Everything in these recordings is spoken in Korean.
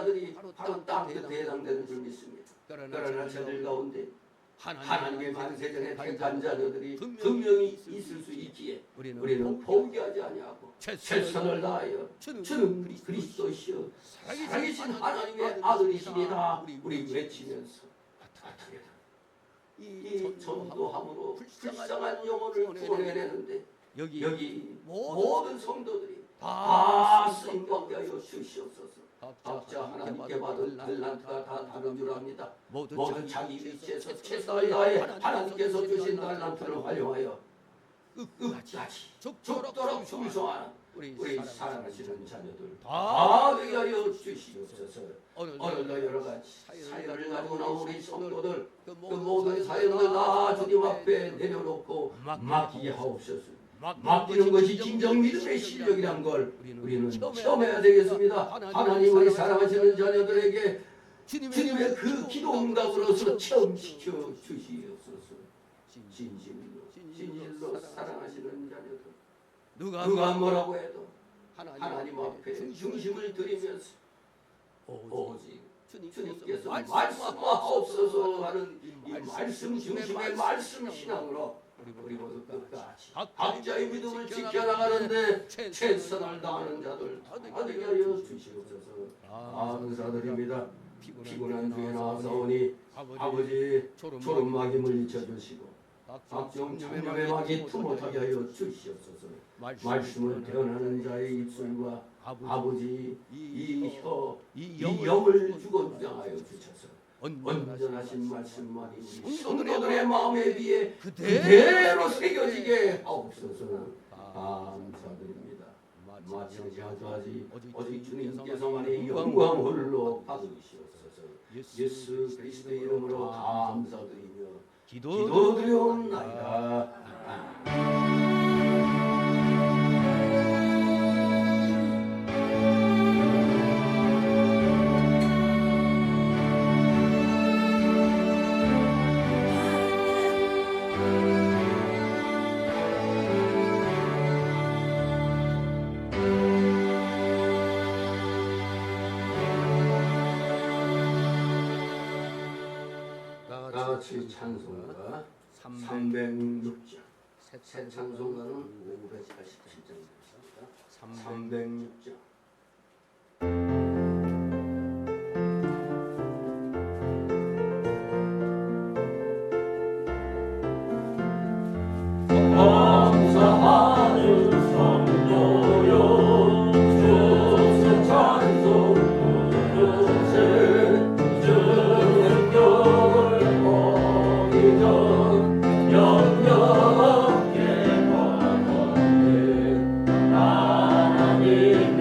자들이 바로 땅끝에 해당되는 줄 믿습니다. 그러나 저들 가운데 하나님의 만세전에 택한 자녀들이 분명히 있을 수 있기에 우리는 포기하지 아니하고 최선을 다하여 주는 그리스도시여 살아계신 하나님의 아들이시니다 우리 외치면서 바탕에다 이 전도함으로 불쌍한 영혼을 구원해내는데 여기 모든 성도들이 다 쓰임받게 하여 주시옵소서. 각자 하나님께 받은 달란트가 다 다른 줄 압니다. 모든 자기 위치에서 최선을 다해 하나님께서 주신 달란트를 활용하여 끝까지 죽도록 충성하는 우리 사랑하시는 자녀들 다 되게 하여 주시옵소서. 오늘도 여러 가지 사연을 가지고 나온 우리 성도들 그 모든 사연을 다 주님 앞에 내려놓고 맡기게 하옵소서. 맡기는 것이 진정 믿음의 실력이란 걸 우리는 체험해야 되겠습니다. 하나님 우리 사랑하시는 자녀들에게 주님의 그 기도 응답으로서 체험시켜 주시옵소서. 진실로 사랑하시는 자녀들 누가 뭐라고 해도 하나님 앞에 중심을 드리면서 오직 주님께서 말씀하옵소서 하는 이 말씀 중심의 말씀 신앙으로 우리 모두 끝까지 각자의 믿음을 지켜나가는데 최선을 다하는 자들 다 되게 하여 주시옵소서. 감사드립니다. 피곤한 중에 나와서오니 아버지 졸음막이 물리쳐 주시고 각종 장염의 막이 투못하게 하여 주시옵소서. 말씀을 대언하는 자의 입술과 아버지 이 영을 주고 주장하여 주셔서 온전하신 말씀만이 우리 성도들의 마음에 비해 그대로 새겨지게 하옵소서. 감사드립니다. 마찬가지 오직 주님께서만의 영광 홀로 받으시옵소서. 예수 그리스도의 이름으로 감사드리며 기도드리옵나이다. 다같이 찬송가 306장 새 찬송가는 587장입니다. 306장 감사하는 성도여 주스 찬송 주스 주는 격을 보기전 영영께 바라보네 하나님의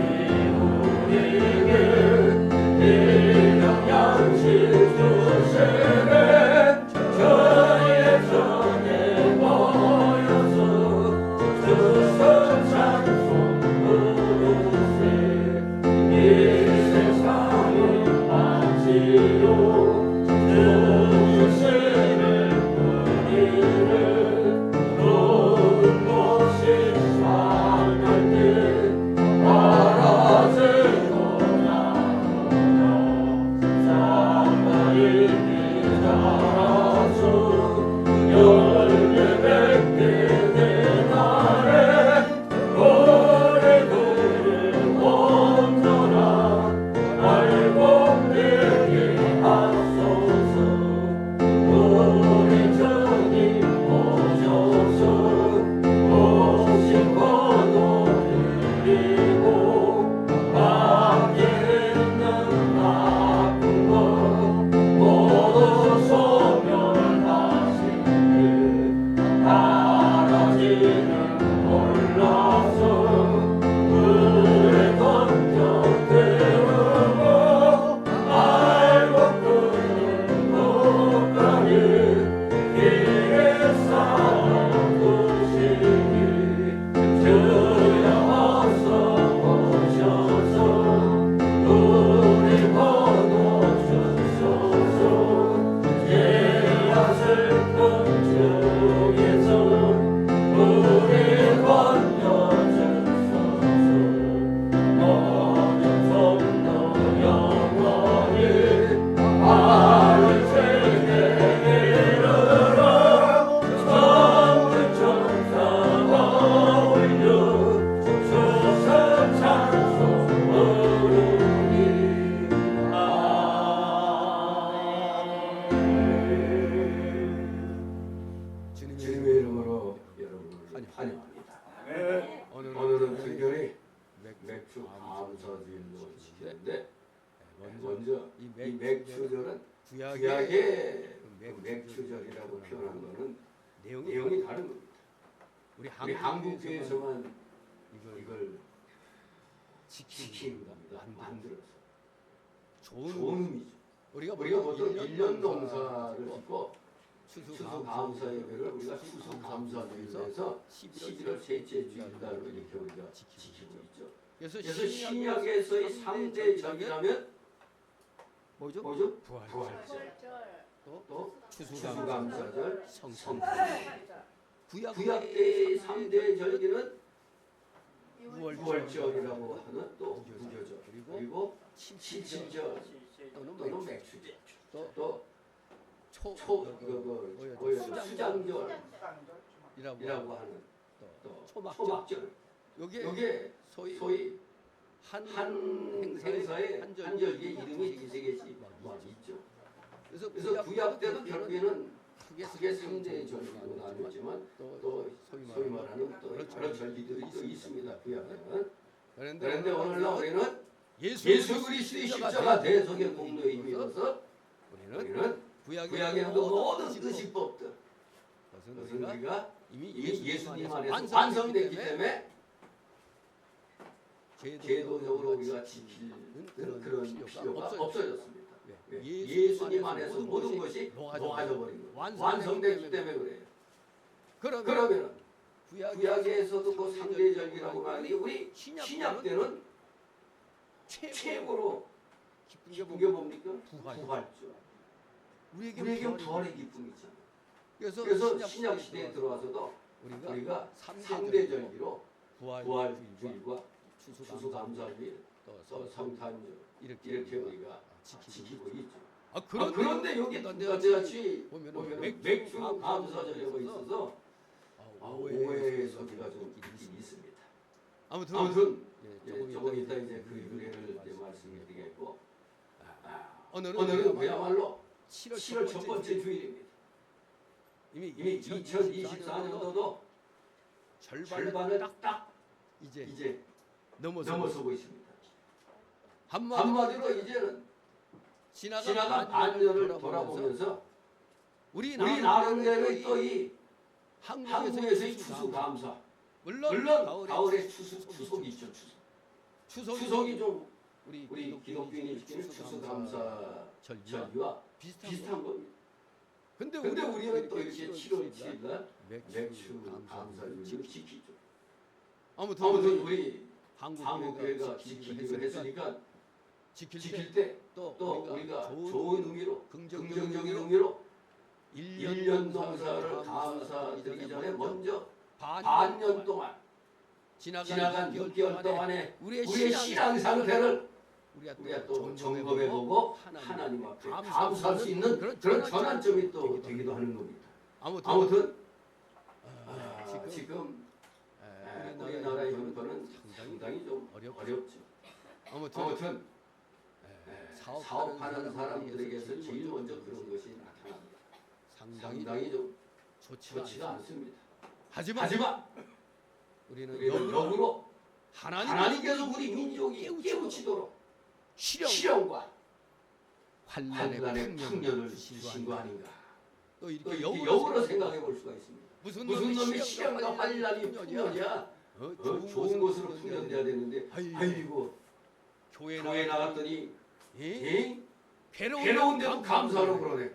먼저 이 맥추절은 구약의 맥추절이라고 표현한 거는 내용이 다른 겁니다. 우리 한국교회에서만 이걸 지킨 겁니다. 만들어서. 좋은 의미죠. 우리가 보통 1년 농사를 짓고 추수감사 예배를 우리가 추수감사주일에서 11월 셋째 주일날로 이렇게 우리가 지키고 있죠. 그래서 신약에서의 3대 절이라면 뭐죠? 부활절, 또 추수감사절, 성탄절. 구약 때의 3대 절기는 유월절이라고 하는 또 무교절, 그리고 칠칠절 또는 맥추절, 또 수장절이라고 하는 또 초막절. 요게 소위 한 행사의 한 절기의 이름이 이 세 개씩 있죠. 그래서 구약 때도 결국에는 크게 3대 절기로 나누었지만 또 소위 말하는 또 여러 절기들이 또 있습니다. 구약에는. 그런데 오늘날 우리는 예수 그리스도의 십자가 대속의 공로에 힘입어서 우리는 구약에는 모든 그 시법들 그것은 우리가 이미 예수님 안에서 완성됐기 때문에 제도적으로 우리가 지키는 그런 필요가 없어졌습니다. 예수님 안에서 모든 것이 녹아져 버린 거예요. 완성됐기 때문에 그래요. 그러면 구약에서도 그 상대절기라고 말하니 우리 신약 때는 최고로 기쁜 게 뭡니까? 부활절. 우리에게 부활의 기쁨이 있잖아요. 그래서 신약 시대에 들어와서도 우리가 3대 절기로 부활주일과 추수감사주일, 또 성탄절 이렇게 우리가 지키고 있죠. 그런데 여기 같이 보면 맥주 감사절이라고 있어서 오해의 소지가 좀 있긴 있습니다. 아무튼 조금 이따 이제 그 유래를 말씀드리겠고 오늘은 그야말로 7월 첫 번째 주일입니다. 이미 2024년도도 절반을 딱 이제 넘어서고 있습니다. 한마디로 이제는 지나간 반년을 돌아보면서 우리 나름대로 또 이 한국에서의 추수감사, 물론 가을에 추석이 있죠. 추석이 좀 우리 기독교인이 지키는 추수감사 절기와 비슷한 겁니다. 근데 우리는 또 이렇게 7월 7일날 맥추감사주일을 지키죠. 아무튼 우리 한국교회가 지키기로 했으니까 지킬 때 또 우리가 좋은 의미로 긍정적인 의미로 1년 농사를 감사드리기 전에 먼저 반년 동안 지나간 6개월 동안의 우리의 신앙 상태를 우리가 또 점검해보고 하나님 앞에 감사할 수 있는 그런 전환점이 또 되기도 하는 겁니다. 아무튼 지금 우리나라의 형편은 상당히 좀 어렵죠. 아무튼 사업하는 사람들에게서 제일 먼저 그런 것이 나타납니다. 상당히 좀 좋지가 않습니다. 하지만 우리는 역으로 하나님께서 우리 민족이 깨우치도록 시련과 환난의 풍년을 주신 거 아닌가. 또 이렇게 역으로 생각해 볼 수가 있습니다. 무슨 놈의 시련과 환난이 풍년이야. 좋은 곳으로 풍년돼야 되는데 아이고 교회 나갔더니 괴로운데도 감사하러 그러네.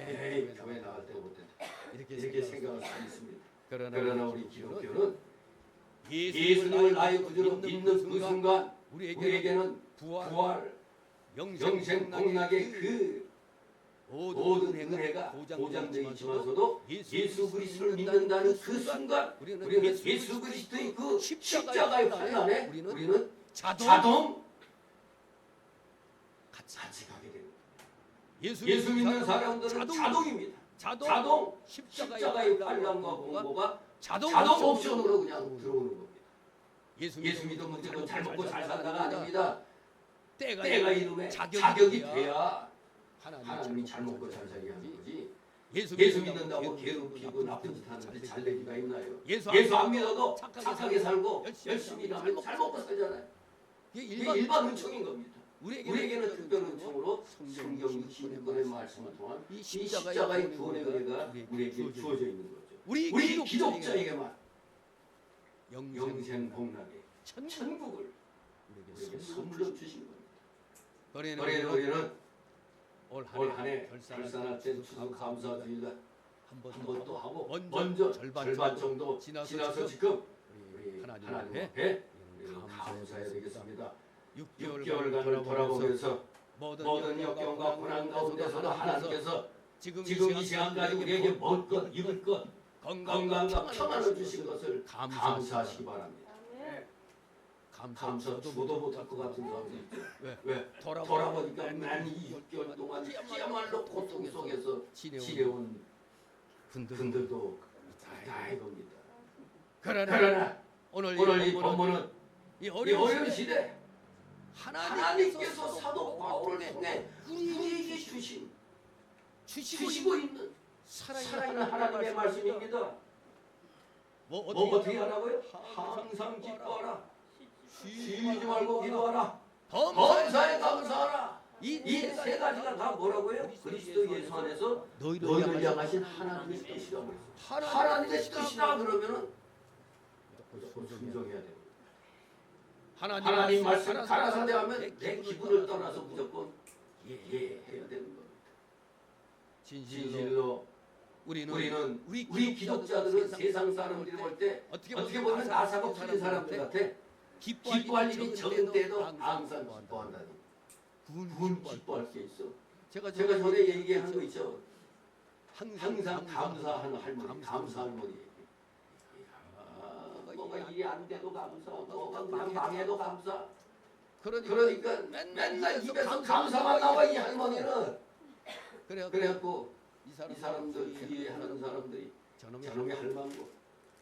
에이 교회 나갈 때 못된다. 이렇게 생각할 수 있습니다. 그러나 우리 기독교는 예수님을 나의 구주로 믿는 그 순간 우리에게는 부활, 영생 복락의 그 모든 은혜가 보장되어 있지만서도 예수 그리스도를 믿는다는 그 순간 우리는 예수 그리스도의 그 십자가의 환난에 우리는 자동 같이 가게 됩니다. 예수 믿는 사람들은 자동입니다. 자동 십자가의 환난과 공고가 자동 옵션으로 그냥 들어오는 겁니다. 예수 믿으면 무조건 잘 먹고 잘 산다가 아닙니다. 때가 이름에 자격이 돼야 하나님이 잘 먹고 잘 살게 하는 거지. 예수 믿는다고 괴롭히고 나쁜 짓 하는데 잘 되기가 있나요? 예수 안 믿어도 착하게 살고 열심히 일하면 잘 먹고 살잖아요. 이게 일반 은총인 겁니다. 우리에게는 특별한 성경 66권의 말씀을 통한 이 십자가의 구원의 은혜가 우리에게 주어져 있는 거죠. 우리 기독자에게만 영생 복락의 천국을 우리에게 선물로 주신 겁니다. 우리는 올 한 해 결산할 때 추수 감사 주일날 한 번 또 하고 먼저 절반 정도 지나서 지금 우리 하나님 앞에 감사해야 되겠습니다. 6개월간을 돌아보면서 모든 역경과 고난 가운데서도 하나님께서 지금 이 시간까지 우리에게 먹을 것, 입을 것, 건강과 평안을 주신 것을 감사하시기 바랍니다. 감사 주도 못할 것 같은 사람도 있죠. 왜? 돌아보니까 이 6개월 동안 그야말로 고통 속에서 지내온 분들도 다 이겁니다. 그러나 오늘 이 본문은 이 어려운 시대 하나님께서 사도 바울을 통해 우리에게 주시고 있는 살아있는 하나님의 말씀입니다. 뭐 어떻게 하라고요? 항상 기뻐하라. 쉬지 말고 기도하라. 범사에 감사하라. 이 세 가지가 다 뭐라고요? 그리스도 예수 안에서 너희를 향하신 하나님의 뜻이라고 했어요. 하나님의 뜻이라 그러면은 순종해야 됩니다. 하나님 말씀 가라사대 하면 내 기분을 떠나서 무조건 예 해야 되는 겁니다. 진실로 우리는 우리 기독자들은 세상 사람들이 볼 때 어떻게 보면 나사고 틀린 사람들 같아. 기뻐할 일이 적은 때도 항상 기뻐한다니. 군 기뻐할 게 있어. 제가 전에 얘기한 거 있죠. 항상 감사하는 할머니, 감사 할머니. 뭐가 일이 안 돼도 감사, 뭐가 그냥 망해도 감사. 그러니까 맨날 입에서 감사만 나와 이 할머니는. 그래갖고 이 사람들 주위에 하는 사람들이 저놈의 할망구,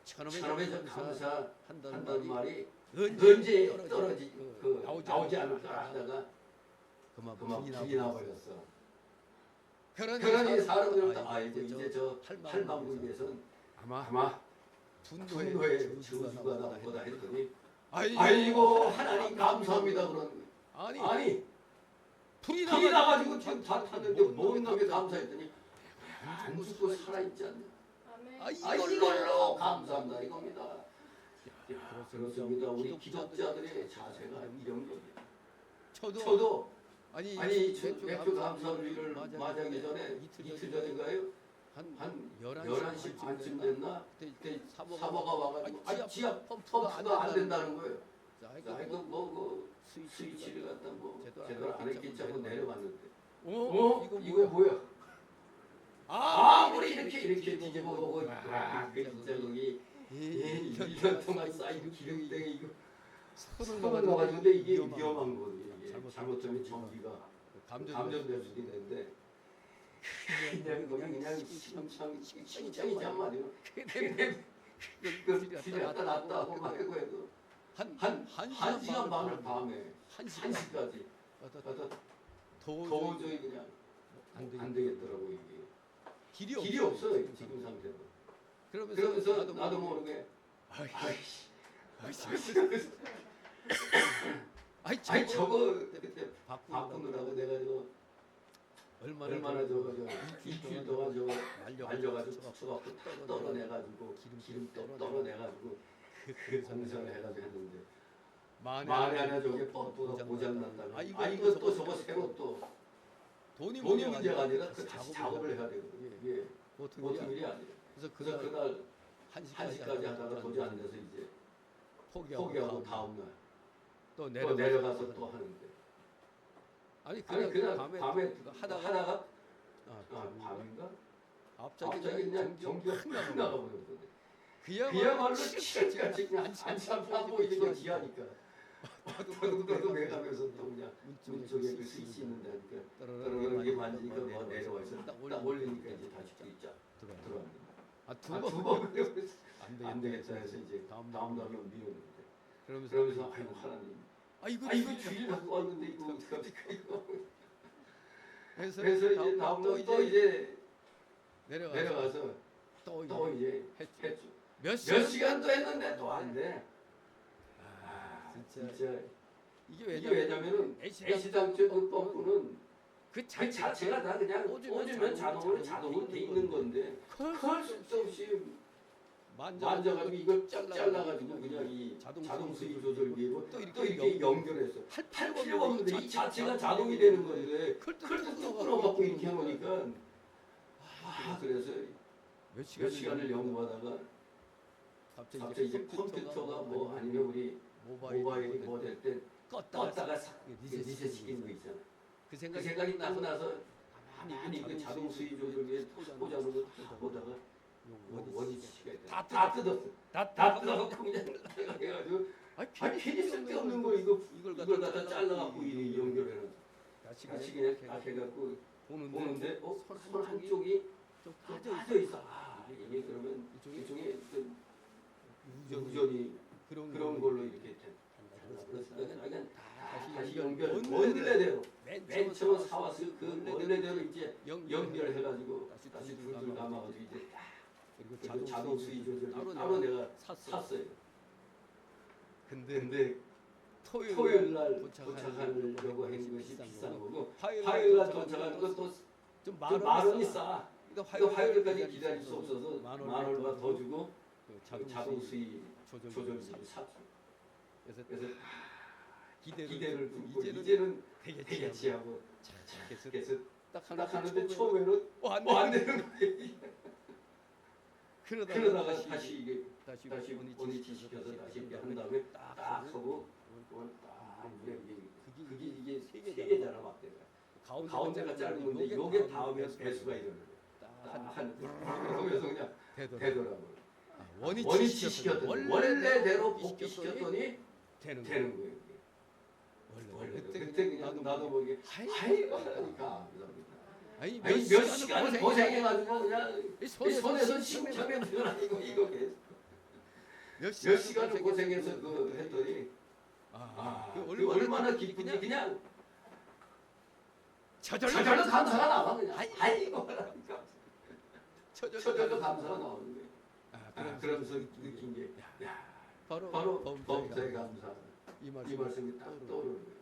저놈의 저 감사한다는 말이 언제 나오지 않을까 하다가 그만 불이 나버렸어. 그러니 사람들은 이제 저 할망구에 대해서는 아마 분노의 저주가 나보다 했더니 아이고 하나님 감사합니다 그러는 거예요. 아니 불이 나가지고 지금 다 탔는데 뭔 놈에 감사했더니 안 죽고 살아있지 않냐. 이걸로 감사한다 이겁니다. 그렇습니다. 우리 기독자들의 자세가 이런 겁니다. 저도 아니 맥주 감사주의를 맞이하기 전에 이틀 전인가요? 한 11시 반쯤 됐나? 그때 사모가 와가지고 지압 펌프가 안 된다는 거예요. 이거 뭐 스위치를 갖다 뭐 제대로 안 했겠지 하고 내려봤는데 이거 뭐야? 우리 이렇게 뒤집어보고 진짜 거기 1년 동안 쌓인 기름땡이 이거 손을 넣어가지고 근데 이게 위험한 거거든요. 이게 잘못하면 전기가 감전될 수도 있는데 그냥 심창이지 한마디로 길이 갖다 놨다 하고 말고 해도 한 시간 반을 밤에 1시까지 도저히 그냥 안 되겠더라고 이게 길이 없어요 지금 상태로. 그러면서 나도 모르게 아이 저거 그때 바꾸느라고 내가 저거 얼마나 저거 일주일 동안 저거 말려가지고 쳐갖고 탁 떨어내가지고 기름 떨어내가지고 그 공사를 해가지고 했는데 만에 하나 저게 펌프가 고장난다고 이거 또 저거 새로 또 돈이 문제가 아니라 그 다시 작업을 해야 되거든요. 이게 보통 일이 아니에요. 그래서 그날 1시까지 하다가 도저히 안 돼서 이제 포기하고 다음날 또 내려가서 또 하는데 아니 그날 밤에 하다가 밤인가? 갑자기 그냥 전기가 확 나가버렸거든요. 그야말로 치가치 그냥 한참 하고 있는 거 지하니까 더더더 내가면서 또 그냥 문 쪽에 그 스위치 있는다니까 떨어지게 만지니까 뭐 내려와 있어 딱 올리니까 이제 다시 쫙 들어왔는데 두번 안 되겠다 해서 이제 다음 날로 미뤘는데 그러면서 아이고 하나님 이거 주일 갖고 왔는데 이거 어떡합니까 이거 그래서 이제 다음 날 또 이제 내려가서 또 이제 했죠. 몇 시간도 했는데 또 안 돼. 진짜 이게 왜냐면은 애시당초 그 펌프는 그 자체가 다 그냥 꽂으면 자동으로 돼 있는 건데 그럴 수 없이 만져가지고 이걸 잘라가지고 그냥 이 자동 수위 조절기로 또 이렇게 연결해서 할 필요가 없는데 이 자체가 자동이 되는 건데 그걸 또 끊어갖고 이렇게 해놓으니까 그래서 몇 시간을 연구하다가 갑자기 이제 컴퓨터가 뭐 아니면 우리 모바일이 뭐 될 때 껐다가 리셋 시키는 거 있잖아. 그 생각이 나고 나서 가만히 그 자동 수위 조절기에 꽂아놓은 거 보다가 원위치가 있다. 다 뜯었어. 다 뜯어갖고 그냥 해가지고 괜히 쓸데없는 거 이걸 갖다 잘라갖고 연결해놔. 같이 그냥 딱 해갖고 보는데 손 한쪽이 좀 빠져 있어. 이게 그러면 일종의 유전이 그런 걸로 이렇게 돼. 그래서 다시 원래대로 맨 처음 사왔을 그 원래대로 이제 연결해가지고 다시 둘 감아가지고 이제 그리고 자동 수위 조절 따로 내가 샀어요. 근데 토요일 날 도착하려고 하는 것이 비싼 거고 화요일 날 도착하는 것도 좀 만 원이 싸. 그러니까 화요일까지 기다릴 수 없어서 만 얼마 더 주고 자동 수위 조절기를 샀죠. 그래서 기대를 두고 이제는 되겠지 하고 그래서 딱 하는데 처음에는 안 되는 거예요. 그러다가 다시 원위치 시켜서 다시 이렇게 한 다음에 딱 하고 그게 이게 세 개잖아 막대가 가운데가 짧은 건데 요게 다음에 배수가 일어나요. 그래서 그냥 되더라고요. 원위치 시켰더니 원래대로 복귀시켰더니 되는 거예요. 원래 그때 그냥 나도 모르게 아이고 하니까 아니 몇 시간 고생해가지고 그냥 손에서 심장에 들어가지고 이거 몇 시간을 고생해서 그 했더니 그 얼마나 기쁜지 그냥 저절로 감사가 나와 그냥 아이고 하니까 저절로 감사가 나오는 거예요. 그러면서 느낀 게 바로 범사의 감사 이 말씀이 딱 떠오르는 거예요.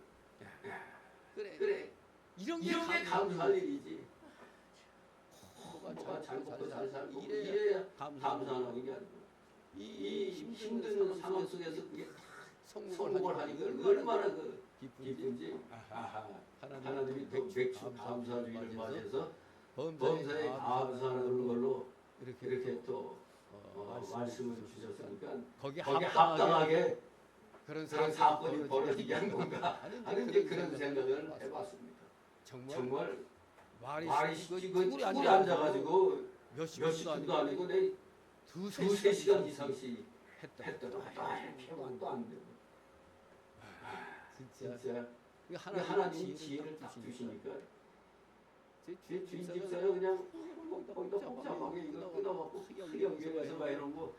그래 이런 게 감사할 일이지. 뭐가 잘못도 잘 살고 이래야 감사하는 게 아니고 이 힘든 상황 속에서 그게 성공을 하니까 얼마나 그 기쁜지 하나님이 또 맥주 감사주의를 맞이해서 범사에 감사하는 걸로 이렇게 또 말씀을 주셨으니까 거기에 합당하게 그런 사건이 벌어지게 한 건가 하는 그런 생각을 해봤습니다. 정말 말이 쭈그리 앉아가지고 몇 시간도 아니고 내 두세 시간 이상씩 했더라고. 또 안 되고. 진짜 하나님이 지혜를 딱 주시니까 제 주인집사가 그냥 거기다 복잡하게 이거 끊어갖고 흑연교회에서 막 이런 거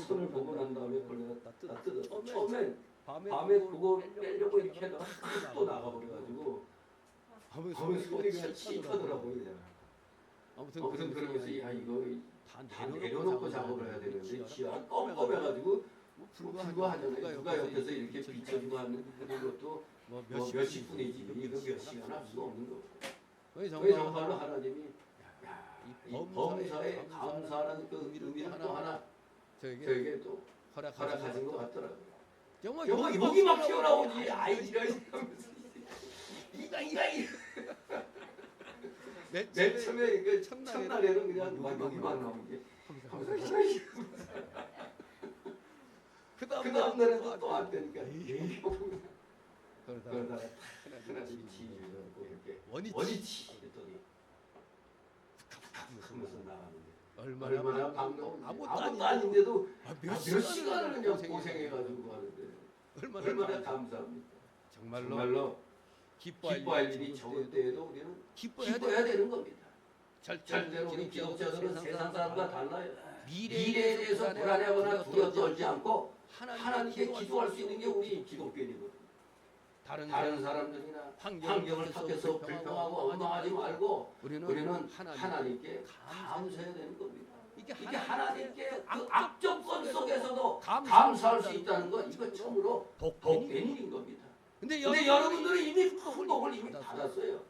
손을 보고 난 다음에 그걸 다 뜯었어. 처음엔 밤에 그거 빼려고 이렇게 하다가 또 나가버려가지고 밤에 소리가 찌르더라고요. 아무튼 그러면서 야 이거 다 내려놓고 작업을 해야 되는데 지하가 껌껌해가지고 불가하잖아요. 누가 옆에서 이렇게 비춰주고 하는 것도 몇십 분이지 이거 몇 시간 할 수가 없는 거고. 정말로 하나님이 이 범사에 감사하는 그 의미를 또 하나 저에게 또 허락하신 것 같더라고요. 정말 여기 막 튀어나오지. 아이 이런 맨 처음에 그 첫날에는 그냥 막 여기만 나오는 게 그 다음 날에도 또 안 되니까 그러다가 하나씩 지휘하고 이렇게 원위치 했더니 하면서 나가는데 얼마나 감동 아무것도 아닌데도 몇 시간을 그냥 고생해가지고 하는데 얼마나 감사합니까. 정말로 기뻐할 일이 적을 때에도 우리는 기뻐해야 되는 겁니다. 절대로 우리 기독자들은 세상 사람과 달라요. 미래에 대해서 불안해하거나 두려워 떨지 않고 하나님께 기도할 수 있는 게 우리 기독교인이거든요. 다른 사람들이나 환경을 탓해서 불평하고 원망하지 말고 우리는 하나님께 감사해야 되는 겁니다. 이게 하나님께 그 악조건 속에서도 감사할 수 있다는 건 이거 참으로 복된 일인 겁니다. 근데 여러분들은 이미 큰 복을 이미 받았어요.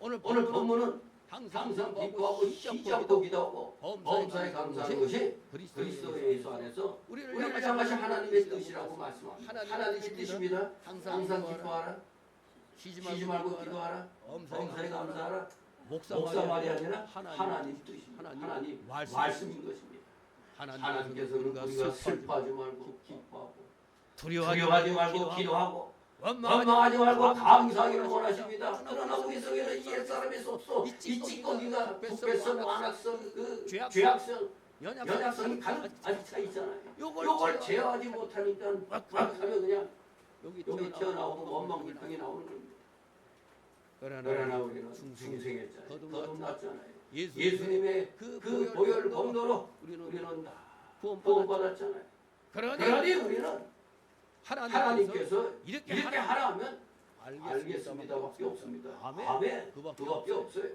오늘 본문은 항상 기뻐하고 시작하고 기도하고 범사에 감사하는 것이 그리스도 예수 안에서 우리를 향하신 하나님의 뜻이라고 말씀합니다. 하나님의 뜻입니다. 항상 기뻐하라. 쉬지 말고 기도하라. 범사에 감사하라. 목사 말이 아니라 하나님 뜻입니다. 하나님 말씀인 것입니다. 하나님께서는 우리가 슬퍼하지 말고 기뻐하고 두려워하지 말고 기도하고 원망하지 말고 감사하기를 원하십니다. 그러나 우리 속에는 옛사람의 속소, 이 찌꺼기가 북배성, 완악성, 그 죄악성, 연약성이 가득 차 있잖아요. 요걸 제어하지 못하니까 막 하면 그냥 여기 튀어나오고 원망 불평이 나오는 겁니다. 그러나 우리는 중생했잖아요. 거듭났잖아요. 예수님의 그 보혈 공로로 우리는 구원받았잖아요. 그러니 우리는 하나님께서 이렇게 하라 하면 알겠습니다밖에 없습니다. 아멘. 그밖에 없어요.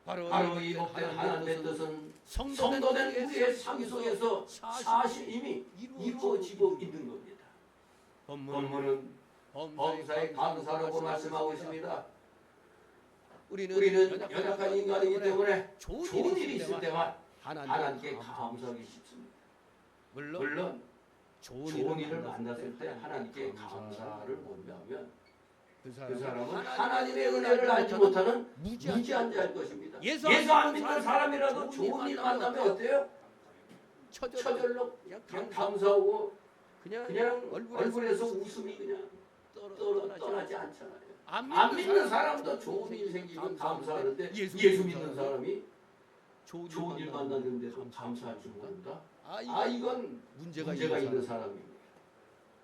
바로 이 복된 하나님의 뜻은 성도된 우리의 삶 속에서 사실 이미 이루어지고 있는 겁니다. 본문은 범사에 감사라고 말씀하고 있습니다. 우리는 연약한 인간이기 때문에 좋은 일이 있을 때만 하나님께 감사하기 쉽습니다. 물론 좋은 일을 만났을 때 하나님께 감사를 못하면 그 사람은 하나님의 은혜를 알지 못하는 무지한 자일 것입니다. 예수 안 믿는 사람이라도 좋은 일 만나면 어때요? 저절로 그냥 감사하고 그냥 얼굴에서 웃음이 그냥 떠나지 않잖아요. 안 믿는 사람도 좋은 일 생기면 감사하는데 예수 믿는 사람이 좋은 일 만났는데도 감사할 줄 모른다? 이건 문제가 있는 사람입니다.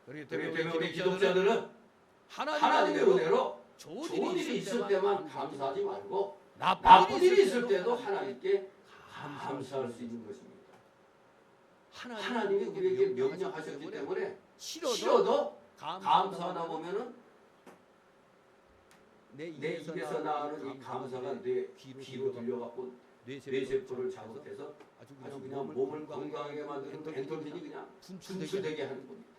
그렇기 때문에 우리 기독자들은 하나님의 은혜로 좋은 일이 있을 때만 감사하지 말고 나쁜 일이 있을 때도 하나님께 감사할 수 있는 것입니다. 하나님이 우리에게 명령하셨기 때문에 싫어도 감사하다 보면은 내 입에서 나오는 이 감사가 내 귀로 들려갖고 뇌세포를 자극해서 아주 그냥 몸을 건강하게 만드는 엔돌핀이 그냥 분출되게 하는 겁니다.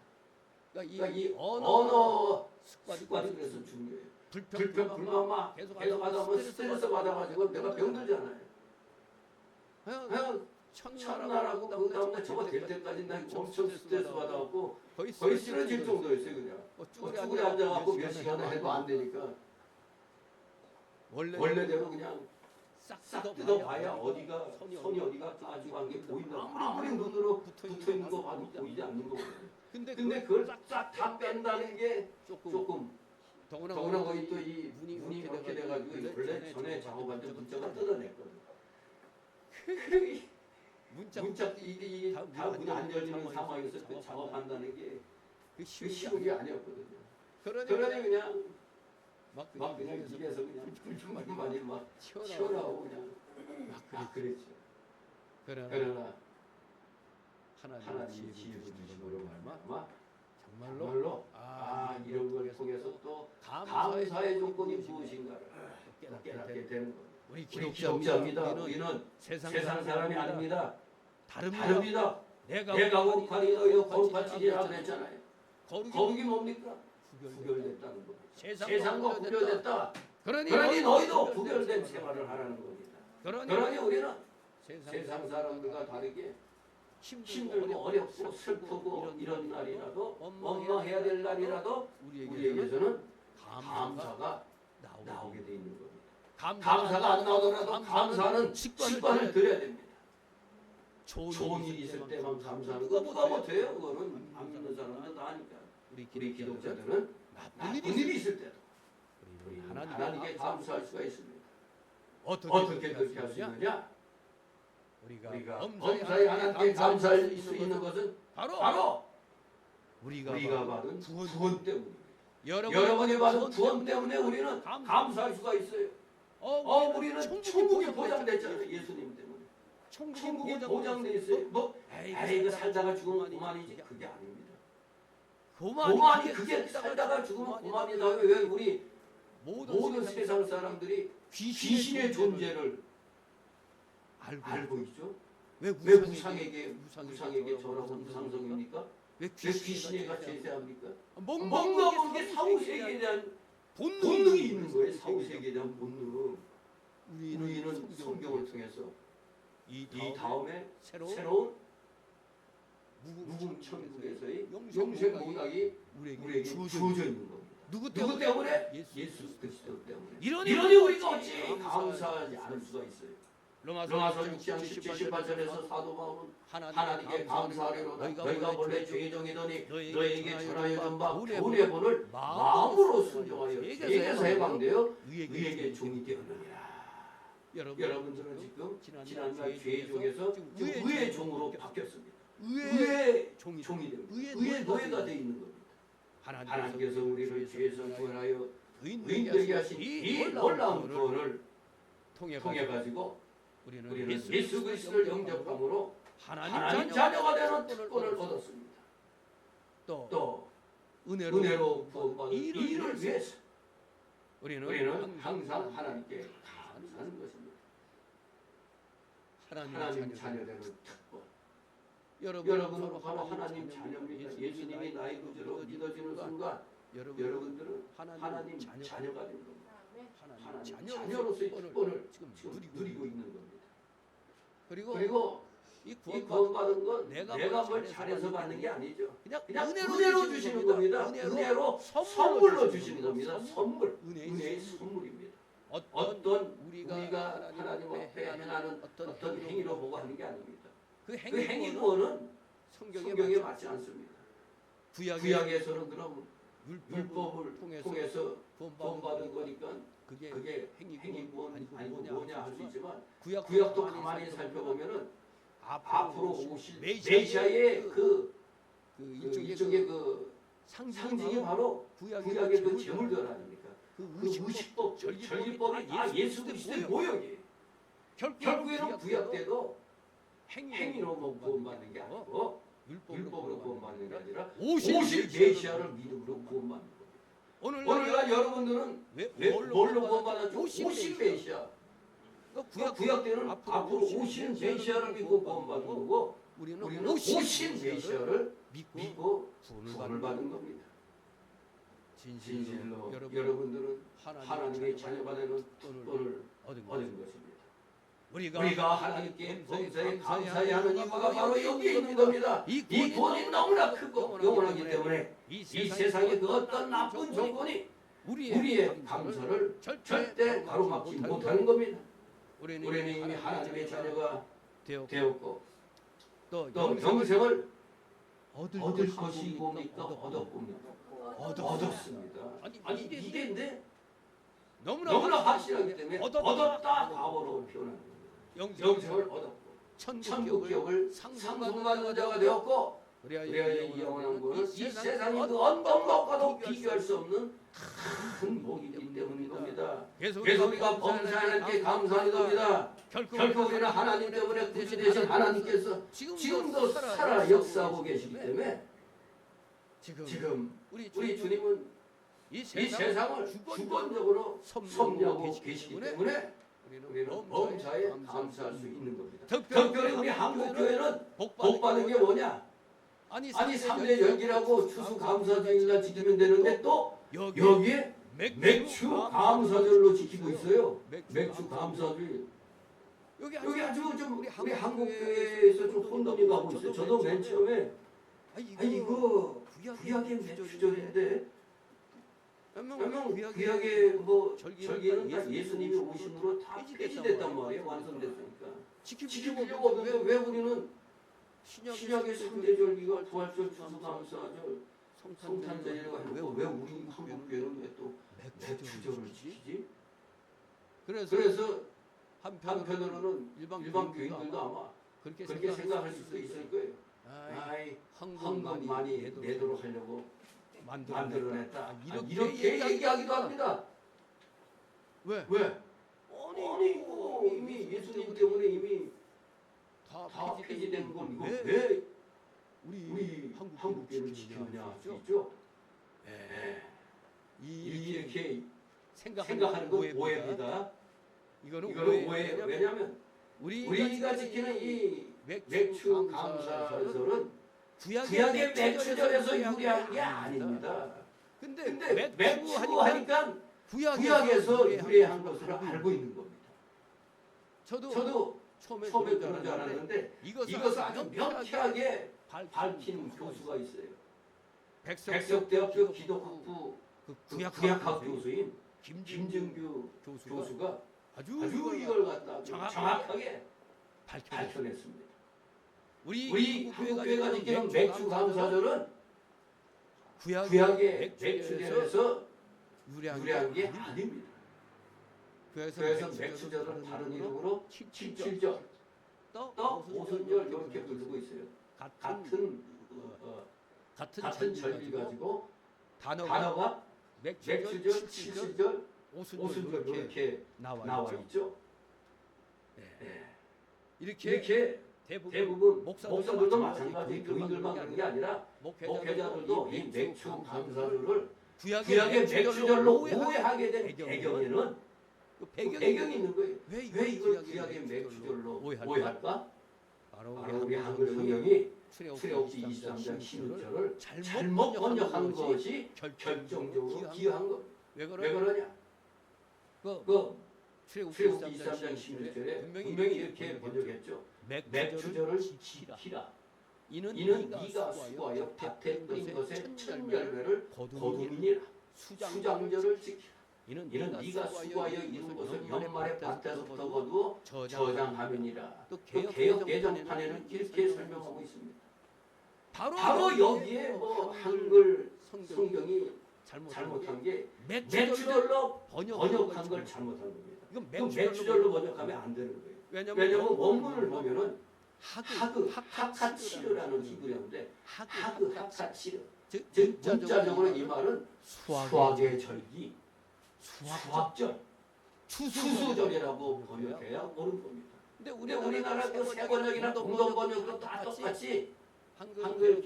그러니까 이 언어 습관이 그래서 중요해요. 불평, 불만만 계속 하다 보면 스트레스 받아가지고 내가 병들잖아요. 그냥 첫날하고 그 다음날 저거 될 때까지 난 엄청 스트레스 받아갖고 거의 쓰러질 정도였어요. 그냥 쭈그려 앉아갖고 몇 시간을 해도 안 되니까 원래대로 그냥 싹 뜯어봐야 어디가 선이 어디가 빠지고 게 보인다. 아무리 눈으로 붙어있는 거 봐도 보이지 않는 거거든요. 근데 그걸 싹 다 뺀다는 게 조금 더구나 거기 또 이 눈이 이렇게 돼가지고 원래 전에 작업할 때 문자가 뜯어냈거든. 문자 이게 다 문이 안 열리는 상황에서 그 작업한다는 게 쉬운 게 아니었거든요. 그러니 그냥 막 그냥 입에서 그냥 불만이 막 튀어나오고 그냥 막 그랬죠. 그러나 하나님이 지혜를 주시므로 말마 정말로 이런 걸 통해서 또 감사의 조건이 무엇인가를 깨닫게 되는 겁니다. 우리 기독자입니다. 우리는 세상 사람이 아닙니다. 다릅니다. 내가 거룩하니 너희도 거룩하지라 그랬잖아요. 거룩이 뭡니까? 구별됐다는 겁니다. 세상과 구별됐다. 그러니 너희도 구별된 생활을 하라는 겁니다. 그러니 우리는 세상 사람들과 다르게 힘들고 어렵고 슬프고 이런 날이라도 원망해야 될 날이라도 우리에게서는 감사가 나오게 돼 있는 겁니다. 감사가 안 나오더라도 감사하는 습관을 들여야 됩니다. 좋은 일이 있을 때만 감사하는 거 누가 못해요? 그거는 안 믿는 사람은 다 아니까. 우리 기독자들은 나쁜 일이 있을 때도 우리 하나님께 감사할 수가 있습니다. 어떻게 그렇게 할 수 있느냐? 우리가 범사에 하나님께 감사할 수 있는 것은 바로 우리가 받은 구원 때문입니다. 여러분이 받은 구원 때문에 우리는 감사할 수가 있어요. 우리는 천국이 보장됐잖아요. 예수님 때문에. 천국이 보장돼 있어요. 이거 살다가 죽으면 그만이지. 그게 아닙니다. 그만이 그게 살다가 죽으면 그만이다. 왜 우리 모든 세상 사람들이 귀신의 존재를 알고 있죠? 왜 우상에게 절하고 우상성입니까? 왜 귀신에게 제사합니까? 뭔가 모르게 사후세계에 대한 본능이 있는 거예요. 사후세계에 대한 본능. 이 다음에 새로운 무궁천국에서의 영생 문학이 우리에게 주어져 있는 겁니다. 누구 때문에? 예수 그리스도 때문에. 이러니 우리가 어찌 감사하지 않을 수가 있어요. 로마서 6장 17, 18절에서 사도 바울은 하나님께 감사하리로다. 너희가 본래 죄의 종이더니 너희에게 전하여 준 바 구원의 본을 마음으로 순종하여 죄에서 해방되어 의에게 종이 되었느니라. 여러분들은 지금 지난날 죄의 종에서 지금 의의 종으로 바뀌었습니다. 의의 종이 됩니다. 의의 노예가 되어 있는 겁니다. 하나님께서 우리를 죄에서 구원하여 의인되게 하신 이 놀라운 구원을 통해 가지고 우리는 예수 그리스도를 영접함으로 하나님 자녀가 되는 특권을 얻었습니다. 또 은혜로 구원받은 이 일을 위해서 우리는 항상 하나님께 감사하는 것입니다. 하나님 자녀 되는 특권. 여러분은 바로 하나님 자녀입니다. 예수님이 나의 구주로 믿어지는 순간 여러분들은 하나님 자녀가 되는 겁니다. 하나님 자녀로서의 특권을 지금 누리고 있는 겁니다. 그리고 이 구원받은 건 내가 뭘 잘해서 받는 게 아니죠. 그냥 은혜로 주시는 겁니다. 은혜로 선물로 주시는 겁니다. 선물, 은혜의 선물입니다. 어떤 우리가 하나님 앞에 행하는 어떤 행위로 보고 하는 게 아닙니다. 그 행위 구원은 성경에 맞지 않습니다. 구약에서는 그럼 율법을 통해서 구원받은 거니까 그게 행위 구원 아니고 뭐냐 할 수 있지만 구약도 가만히 살펴보면은 앞으로 오실 메시아의 일종의 그 상징이 바로 구약의 그 제물들 아닙니까? 그 의식법, 절기법이 다 예수 그리스도의 모형이에요. 결국에는 구약 때도 행위로 구원받는 게 아니고 율법으로 구원받는 게 아니라 오실 메시아를 믿음으로 구원받는 겁니다. 오늘날 여러분들은 뭘로 구원받았죠? 오실 메시아. 구약 때는 앞으로 오신 메시아를 믿고 구원받는 거고 우리는 오신 메시아를 믿고 구원을 받는 겁니다. 진실로 여러분들은 하나님의 자녀가 되는 특권을 얻은 것입니다. 우리가 하나님께 범사에 감사해야 하는 이유가 바로 여기에 있는 겁니다. 이 구원이 너무나 크고 영원하기 때문에 이 세상의 그 어떤 나쁜 조건이 우리의 감사를 절대 가로막지 못하는 겁니다. 우리는 이미 하나님의 자녀가 되었고 또 영생을 얻을 것이 뭡니까? 얻었습니다. 아니 이게인데 너무나 확실하기 때문에 얻었다 과거로 표현하는 겁니다. 영생을 얻었고 천국 기업을 상속받는 자가 되었고 그래야 영원한 구원은 이 세상의 그 어떤 것과도 비교할 수 없는 큰 복이기 때문인 겁니다. 그래서 우리가 범사에 하나님께 감사하는 겁니다. 결코 우리는 하나님 때문에 구주 되신 하나님께서 지금도 살아 역사하고 계시기 때문에 지금 우리 주님은 이 세상을 주권적으로 섭리하고 계시기 때문에 우리는 범사에 감사할 수 있는 겁니다. 특별히 우리 한국교회는 복받은 게 뭐냐? 아니 3대 절기라고 추수감사주일날 지키면 되는데 또 여기에 맥주 감사절로 지키고 있어요. 맥주 감사주일. 여기 아주 좀 우리 한국교회에서 좀 혼돈이 가고 있어요. 저도 맨 처음에 이거 구약의 맥주절인데 분명 구약의 뭐 절기는 예수님이 오심으로 다 폐지됐단 말이에요. 완성됐으니까. 지키려고 하는데 왜 우리는 신약의 3대 절기가 부활절, 추수감사절, 성탄절이라고 하고 왜 우리 한국교회는 왜 또 맥주절을 지키지? 그래서 한편으로는 일반 교인들도 아마 그렇게 생각할 수도 있을 거예요. 헌금 많이 내도록 하려고 만들어냈다. 이렇게 얘기하기도 합니다. 왜? 아니 이거 이미 예수님 때문에 이미 다 폐지된 건 이거 왜 우리 한국교회를 지키느냐 할 수 있죠. 이렇게 생각하는 건 오해입니다. 이거는 오해예요. 왜냐하면 우리가 지키는 이 맥주 감사절은 구약의 맥주절에서 유래한 게 아닙니다. 근데 맥주 하니까 구약에서 유래한 것으로 알고 있는 겁니다. 저도 처음에 그런 줄 알았는데 이것을 아주 명쾌하게 밝힌 교수가 있어요. 백석대학교 기독학부 구약학 교수인 김정규 교수가 아주 이걸 갖다 정확하게 밝혀냈습니다. 우리 한국교회가 지키는 맥주 감사절은 구약의 맥주절에서 유래한 게 아닙니다. 그래서 맥주절은 다른 이름으로 칠절, 떡, 오순절 이렇게 부르고 있어요. 같은 절기 가지고 단어가 맥주절, 칠절, 오순절 이렇게 나와 있죠. 이렇게 대부분 목사들도 마찬가지 교인들만 그런 게 아니라 목회자들도 이 맥주 감사절을 구약의 맥주절로 오해하게 된 배경에는 배경이 있는 거예요. 왜 이걸 구약의 맥주절로 오해할까? 바로 우리 한글 성경이 출애굽기 23장 16절을 잘못 번역한 것이 결정적으로 기여한 것. 왜 그러냐? 출애굽기 23장 16절에 분명히 이렇게 번역했죠. 맥주절을 지키라. 이는 네가 수고하여 밭에 뿌린 것의 첫 열매를 거두니라. 수장절을 지키라. 이는 네가 수고하여 이룬 것을 연말에 밭에서부터 거두어 저장하느니라. 또 개역 개정판에는 이렇게 설명하고 있습니다. 바로 여기에 한글 성경이 잘못한 게 맥주절로 번역한 걸 잘못한 겁니다. 이건 맥주절로 번역하면 안 되는 거예요. 왜냐하면 원문을 보면은 하카치르라는 히브리어인데 하카치르 즉 문자적으로 이 말은 수학의 절기, 수학절, 추수절이라고 번역해야 옳은 겁니다. 근데 우리나라 그 세번역이나 동동번역도 다 똑같이 한글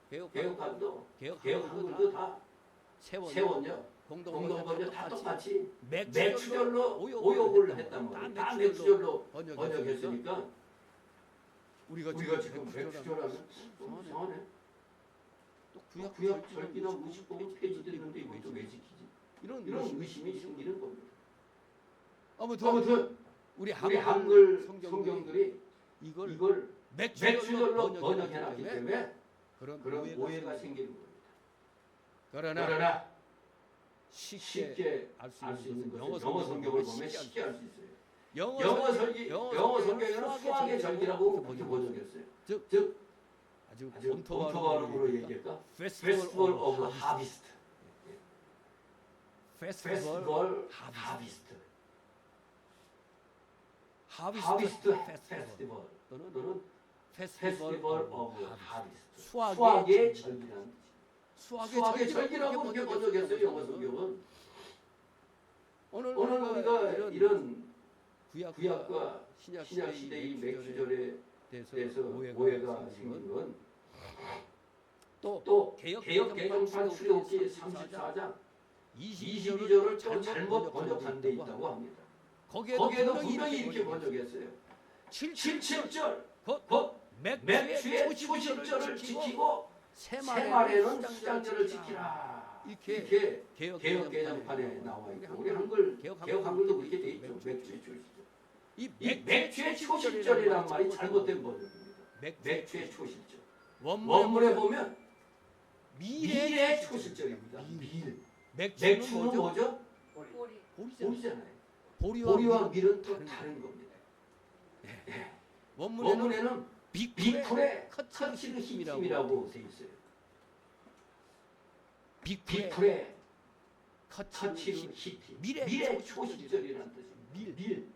개혁판도 개혁 한글도 다 세번역, 동동번역 다 똑같이 맥주절로 오역을 했단 말이에요. 다 맥주절로 번역했으니까 우리가 지금 맥주절하면 좀 이상하네. 또 구약 절기나 무식법은 폐지되는데 이거 또 왜 지키지? 이런 의심이 생기는 겁니다. 아무튼 우리 한글 성경들이 이걸 맥주절로 번역해놨기 때문에 그런 오해가 생기는 겁니다. 그러나 쉽게 알 수 있는 것은 영어 성경을 보면 쉽게 알 수 있어요. 영어 성경에는 수학의 절기라고 그렇게 번역했어요. 즉 아주 본토 발음으로 얘기할까? Festival of Harvest. Festival Harvest. Harvest Festival 또는 Festival of Harvest. 수학의 절기라는 뜻이에요. 수학의 절기라고 그렇게 번역했어요. 영어 성경은. 오늘 우리가 이런 구약과 신약 시대의 맥주절에 대해서 오해가 생긴 건 또 개역 개정판 출애굽기 34장 22절을 또 잘못 번역한 데 있다고 합니다. 거기에도 분명히 이렇게 번역했어요. 77절 곧 맥주의 초실절을 지키고 새말에는 수장절을 지키라. 이렇게 개역 개정판에 나와 있고 우리 한글 개역 한글도 그렇게 돼 있죠. 맥주의 초실절. 이 맥주의 초실절이란 말이 잘못된 번역입니다. 맥주의 초실절. 원문에 보면 밀의 초실절입니다. 밀. 맥주는 뭐죠? 보리잖아요. 보리와 밀은 또 다른 겁니다. 원문에는 빅풀의 커치르 힘이라고 되어 있어요. 빅풀의 커치르 히티. 밀의 초실절이라는 뜻입니다. 밀.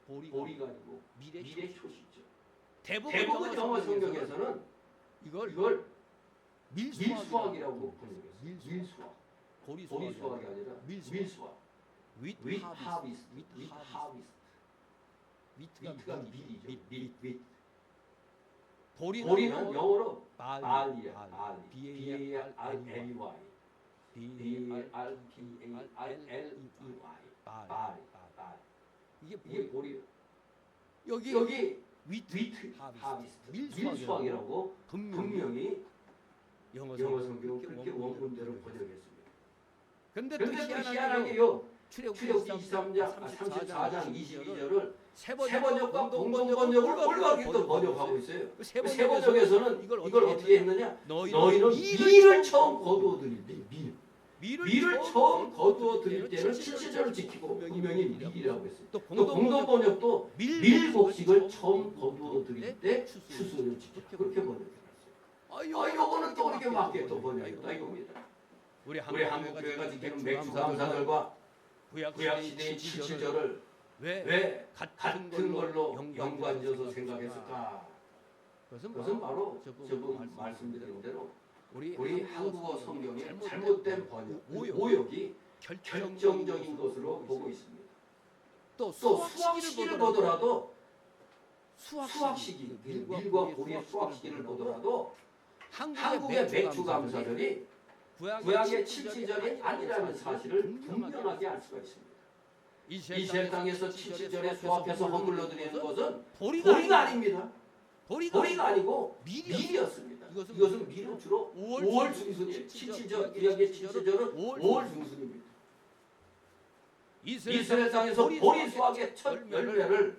보리가 아니고 밀의 초실절. 대부분 영어 성경에서는 이걸 밀수학이라고 번역했어요. 밀수학. 보리수학이 아니라 밀수학. with harvest. 위트가 밀이죠. 보리는 영어로 발이야. B-A-R-L-Y. 발. 이게 보리예요. 여기 위트 하비스트 밀수학이라고 분명히 영어 성경은 그렇게 원문대로 번역했습니다. 그런데 또 희한하게요. 출애굽기 34장 22절을 세번역과 공동번역을 올바르게 또 번역하고 있어요. 세번역에서는 이걸 어떻게 했느냐? 너희는 밀을 처음 거두어 드릴 때 밀을 처음 거두어 드릴 때는 7절을 지키고 분명히 밀이라고 했어요. 또 공동번역도 밀곡식을 처음 거두어 드릴 때 추수를 지키라. 그렇게 번역해놨어요. 요거는 또 이렇게 맞게 또 번역했다 이겁니다. 우리 한국교회가 지키는 맥주감사절과 구약시대의 77절을 왜 같은 걸로 연관지어서 생각했을까? 그것은 바로 저번 말씀드린 대로 우리 한국어 성경의 잘못된 번역, 오역이 결정적인 것으로 보고 있습니다. 또 수학 시기를 보더라도 수학 시기, 밀과 고리의 수학 시기를 보더라도 한국의 맥주감사절이 구약의 77절이 아니라는 사실을 분명하게 알 수가 있습니다. 이스라엘 땅에서 77절에 수확해서 허물러 드리는 것은 보리가 아닙니다. 보리가 아니고 밀이었습니다. 이것은 밀은 주로 5월 중순이에요. 77절, 구약의 77절은 5월 중순입니다. 이스라엘 땅에서 보리 수확의 첫 열매를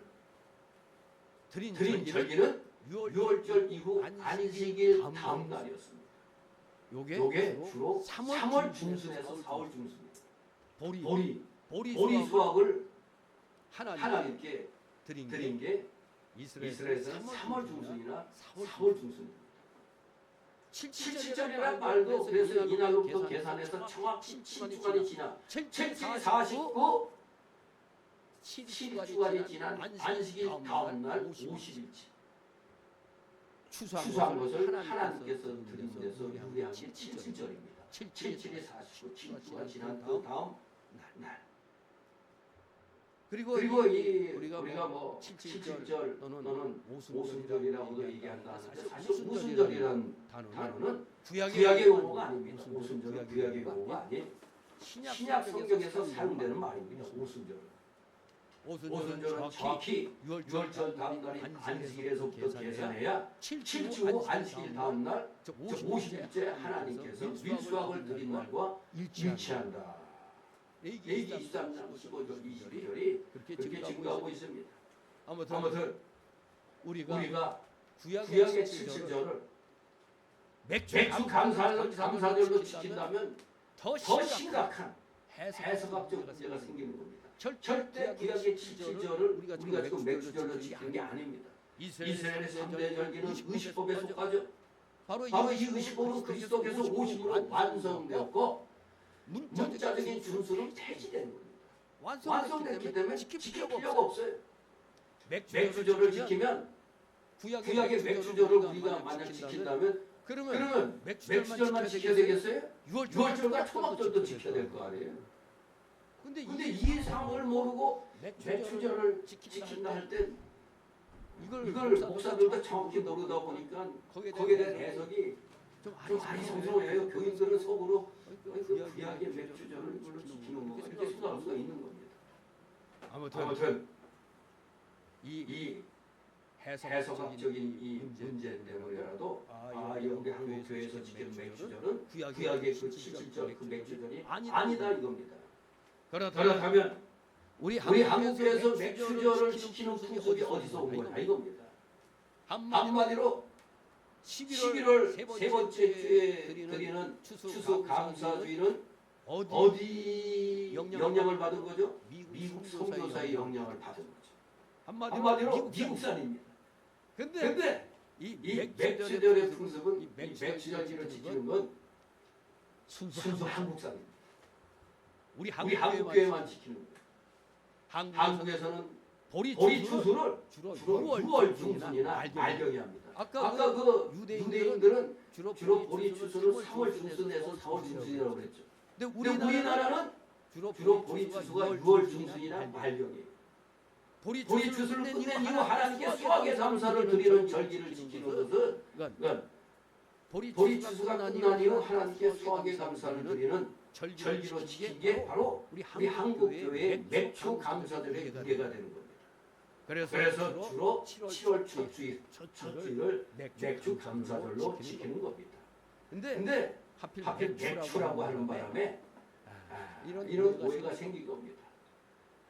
드린 절기는 6월절 이후 안식일 다음 날이었습니다. 요게 주로 3월 중순에서 4월 중순입니다. 보리 수확을 하나님께 드린 게 이스라엘에서는 3월 중순이나 4월 중순입니다. 77절이라는 말도 그래서 이날로부터 계산해서 정확히 7주간이 지나 7주 49, 7주간이 지난 안식일 다음 날 50일째 추수한 것을 하나님께서 드린 데서 유래한 게 77절입니다. 77이 49, 7주가 지난 그 다음 날. 그리고 우리가 뭐 77절 또는 오순절이라고도 얘기한다 하는데 사실 오순절이라는 단어는 구약의 용어가 아닙니다. 오순절은 구약의 용어가 아닌 신약 성경에서 사용되는 말입니다. 오순절은 정확히 6월절 다음 날이 안식일에서부터 계산해야 7주 후 안식일 다음 날 50일째 하나님께서 밀수확을 드린 날과 일치한다. 레위기 23장 15절 22절이 그렇게 증거하고 있습니다. 아무튼 우리가 구약의 77절을 맥주 감사절로 지킨다면 더 심각한 해석학적 문제가 생기는 겁니다. 절대 구약의 77절을 우리가 지금 맥주절로 지키는 게 아닙니다. 이스라엘의 3대 절기는 의식법에 속하죠. 바로 이 의식법은 그리스도께서 오심으로 완성되었고 문자적인 준수는 폐지된 겁니다. 완성됐기 때문에 지킬 필요가 없어요. 맥주절을 지키면 구약의 맥주절을 우리가 만약 지킨다면 그러면 맥주절만 지켜야 되겠어요? 6월절과 초막절도 지켜야 될 거 아니에요? 근데 이 상황을 모르고 맥주절을 지킨다 할 때 이걸 목사들도 정확히 모르다 보니까 거기에 대한 해석이 좀 아리송송해요. 교인들은 속으로 구약의 맥주절을 이걸로 지키는 거 이렇게 생각할 수가 있는 겁니다. 아무튼 이 해석학적인 이 문제 때문에라도 여기 한국 교회에서 지키는 맥주절은 구약의 그 77절 그 맥주절이 아니다 이겁니다. 그렇다면 우리 한국 교회에서 맥주절을 지키는 풍습이 어디서 온 거냐 이겁니다. 한마디로 11월 세 번째 주에 드리는 추수 감사주일은 어디 영향을 받은 거죠? 미국 선교사의 영향을 받은 거죠. 한마디로 미국산입니다. 근데 이 맥주절의 풍습은 이 맥주절기를 지키는 건 순수 한국산입니다. 우리 한국교회만 지키는 거예요. 한국에서는 보리 추수를 주로 6월 중순이나 말경에 합니다. 아까 그 유대인들은 주로 보리 추수를 3월 중순에서 4월 중순이라고 그랬죠. 근데 우리나라는 주로 보리 추수가 6월 중순이나 말경이에요. 보리 추수를 끝낸 이후 하나님께 수확의 감사를 드리는 절기를 지키는 것은 그러니까 보리 추수가 끝난 이후 하나님께 수확의 감사를 드리는 절기로 지킨 게 바로 우리 한국 교회의 맥주 감사들의 유래가 되는 겁니다. 그래서 주로 7월 첫 주일을 맥주 감사절로 지키는 겁니다. 근데 하필 맥주라고 하는 바람에 이런 오해가 생긴 겁니다.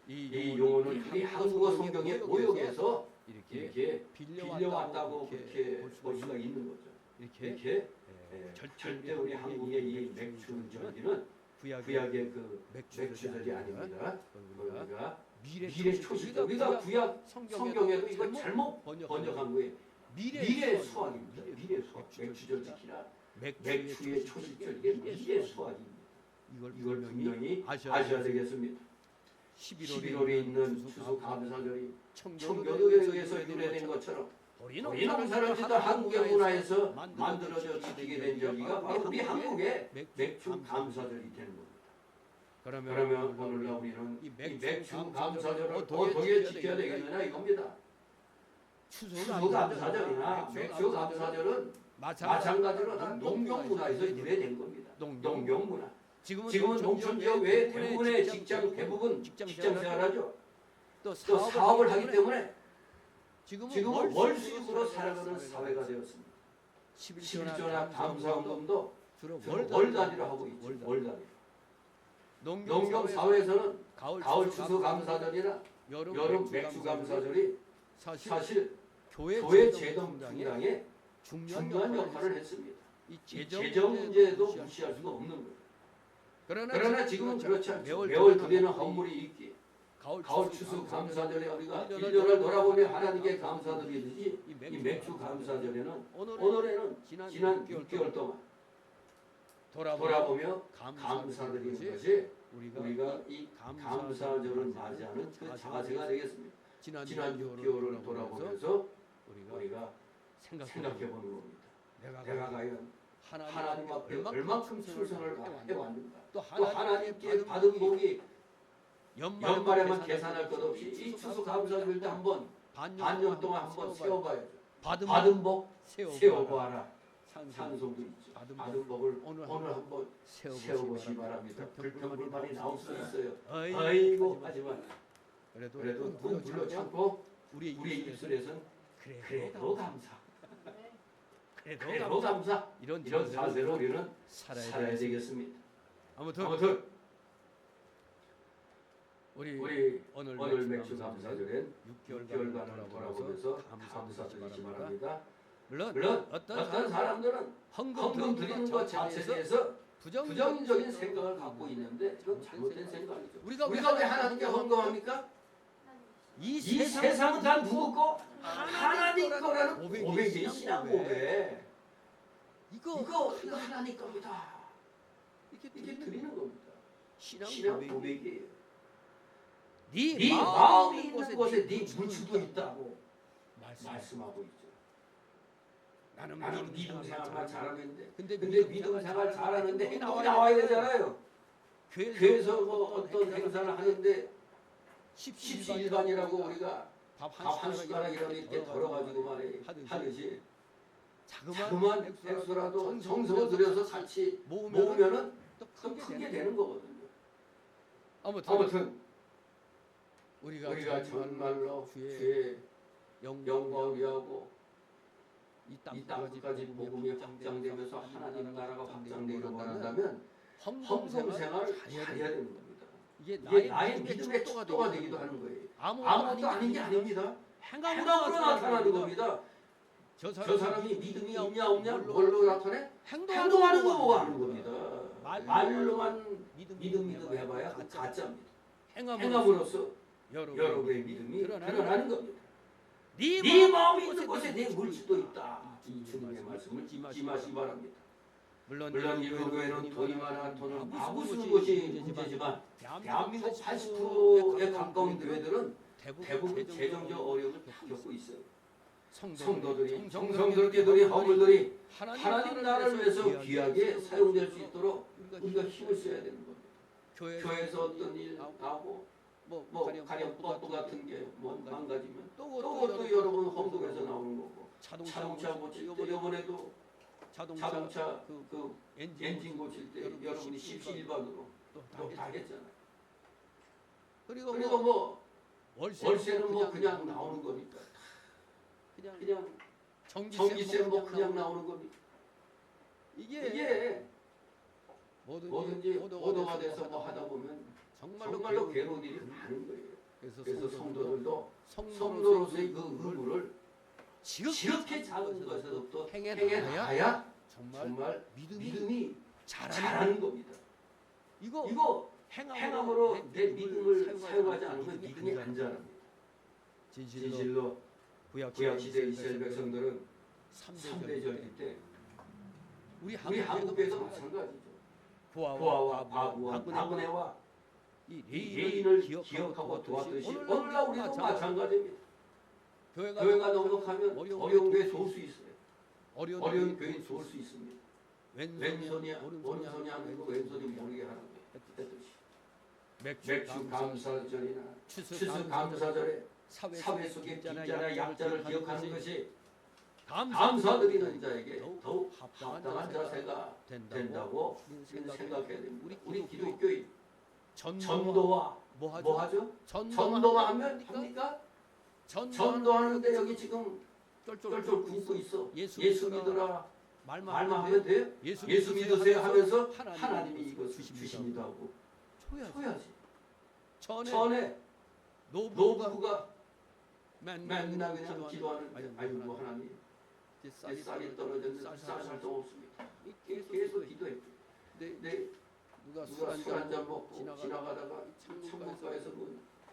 이 용어는 우리 한국어 성경의 오역에서 이렇게 빌려왔다고 그렇게 볼 수가 있는 거죠. 이렇게 절대 우리 한국의 이 맥주절기는 구약의 그 맥주절이 아닙니다. 우리가 미래 초시절, 우리가 구약 성경에도 이거 잘못 번역한 거예요. 미래 수확입니다. 미래 수확. 맥주절 지키라. 맥주의 초시절, 이게 미래 수확입니다. 이걸 분명히 아셔야 되겠습니다. 11월에 있는 추수감사절이 청교도교에서 유래된 것처럼 우리 농사를 짓던 한국의 문화에서 만들어져 지키게 된 절기가 바로 우리 한국의 맥주감사절이 되는 겁니다. 그러면 오늘날 우리는 이 맥주감사절을 어떻게 지켜야 되겠느냐 이겁니다. 추수감사절이나 맥주감사절은 마찬가지로 다 농경문화에서 유래된 겁니다. 농경문화. 지금은 농촌 지역 외에 대부분의 대부분 직장 생활하죠. 또 사업을 하기 때문에 지금은 월 수입으로 살아가는 사회가 되었습니다. 11조나 감사원금도 주로 월 단위로 하고 있죠. 월 단위로. 농경 사회에서는 가을 추수 감사절이나 여름 맥주 감사절이 사실 교회 재정 분당에 중요한 역할을 했습니다. 이 재정 문제도 무시할 수가 없는 거예요. 그러나 지금은 그렇지 않죠. 매월 드리는 헌물이 있기에 가을 추수 감사절에 우리가 1년을 돌아보며 하나님께 감사드리듯이 이 맥주 감사절에는 오늘에는 지난 6개월 동안 돌아보며 감사드리는 것이 우리가 이 감사절을 맞이하는 그 자세가 되겠습니다. 지난 6개월을 돌아보면서 우리가 생각해 보는 겁니다. 내가 과연 하나님 앞에 얼만큼 충성을 해왔는가. 또 하나님께 받은 복이 연말에만 계산할 것 없이 이 추수감사절 때 한번 반년 동안 한번 세워봐야죠. 받은 복 세워보아라. 찬송도 있죠. 받은 복을 오늘 한번 세워보시기 바랍니다. 불평불만이 나올 수 있어요. 아이고 하지만 그래도 눈물로 참고 우리의 입술에서는 그래도 감사. 그래도 감사. 이런 자세로 우리는 살아야 되겠습니다. 아무튼 우리 오늘 맥주 감사절엔 6개월간을 돌아보면서 감사드리시 바랍니다. 물론 어떤 사람들은 헌금 드리는 것 자체에 대해서 부정적인 생각을 갖고 있는데 이건 잘못된 생각이죠. 우리가 왜 하나님께 헌금합니까? 이 세상은 다 누구 거? 하나님 거라는 고백이 신앙 고백. 이거 하나님 겁니다. 이렇게 드리는 겁니다. 신앙 고백이에요. 네 마음이 있는 곳에 네 물주도 있다고 말씀하고 있죠. 나는 믿음 생활만 잘하는데 근데 믿음 생활 잘하는데 행동이 나와야 되잖아요. 교회에서 뭐 어떤 행사를 하는데 십시일반이라고 우리가 밥 한 숟가락이라도 이렇게 덜어가지고 하듯이 자그마한 액수라도 정성을 들여서 같이 모으면은 더 크게 되는 거거든요. 아무튼 우리가 정말로 주의 영광을 위하고 이 땅까지 복음이 확장되면서 하나님 나라가 확장되기를 원한다면 헌금 생활을 잘해야 되는 겁니다. 이게 나의 믿음의 척도가 되기도 하는 거예요. 아무것도 아닌 게 아닙니다. 행함으로 나타나는 겁니다. 저 사람이 믿음이 있냐 없냐 뭘로 나타내? 행동하는 거 보고 하는 겁니다. 말로만 믿음 해봐야 가짜입니다. 행함으로써 여러분의 믿음이 드러나는 겁니다. 네 마음이 있는 곳에 내 물질도 있다. 이 주님의 말씀을 짐하시기 바랍니다. 물론 일본 교회는 돈이 많아 돈을 마구 쓰는 것이 문제지만 대한민국 80%에 가까운 교회들은 대부분 재정적 어려움을 겪고 있어요. 성도들이 정성스럽게 헌물들이 하나님 나라를 위해서 귀하게 사용될 수 있도록 우리가 힘을 써야 되는 겁니다. 교회에서 어떤 일 나고 가령 버스 같은 게 망가지면 또 그것도 여러분 헌금에서 나오는 거고 자동차 고칠 때 이번에도 자동차 그 엔진 고칠 때 여러분이 십시일반으로 또 다 했잖아요. 그리고 뭐 월세는 뭐 그냥 나오는 거니까 그냥 전기세는 뭐 그냥 나오는 겁니다. 이게 뭐든지 오도가 돼서 뭐 하다 보면 정말로 괴로운 일이 많은 거예요. 그래서 성도들도 성도로서의 그 의무를 지극히 작은 것에서부터 행해야 정말 믿음이 자라는 겁니다. 이거 행함으로 내 믿음을 사용하지 않으면 믿음이 안 자랍니다. 진실로 구약시대 이스라엘 백성들은 3대 절기 때 우리 한국에도 마찬가지죠. 고아와 과부와 나그네와 이 레인을 기억하고 도왔듯이 오늘날 우리도 마찬가지입니다. 교회가 넉넉하면 어려운 교회 좋을 수 있어요. 어려운 교회는 좋을 수 있습니다. 왼손이 오른손이 안 되고 왼손이 모르게 하는 거예요. 맥주 감사절이나 추수 감사절에 사회 속의 빈자나 약자를 기억하는 것이 감사드리는 자에게 더욱 합당한 자세가 된다고 생각해야 됩니다. 우리 기독교인 전도와 뭐 하죠? 전도만 하면 합니까? 전도하는데 여기 지금 쫄쫄 굶고 있어. 예수 믿으라 말만 하면 돼요? 예수 믿으세요 하면서 하나님이 이것을 주십니다 하고 줘야지. 전에 노부가 맨날 그냥 기도하는데 아이고 하나님 쌀이 떨어졌는데 쌀도 없습니다. 계속 기도했고 근데 누가 술 한잔 먹고 지나가다가 창문가에서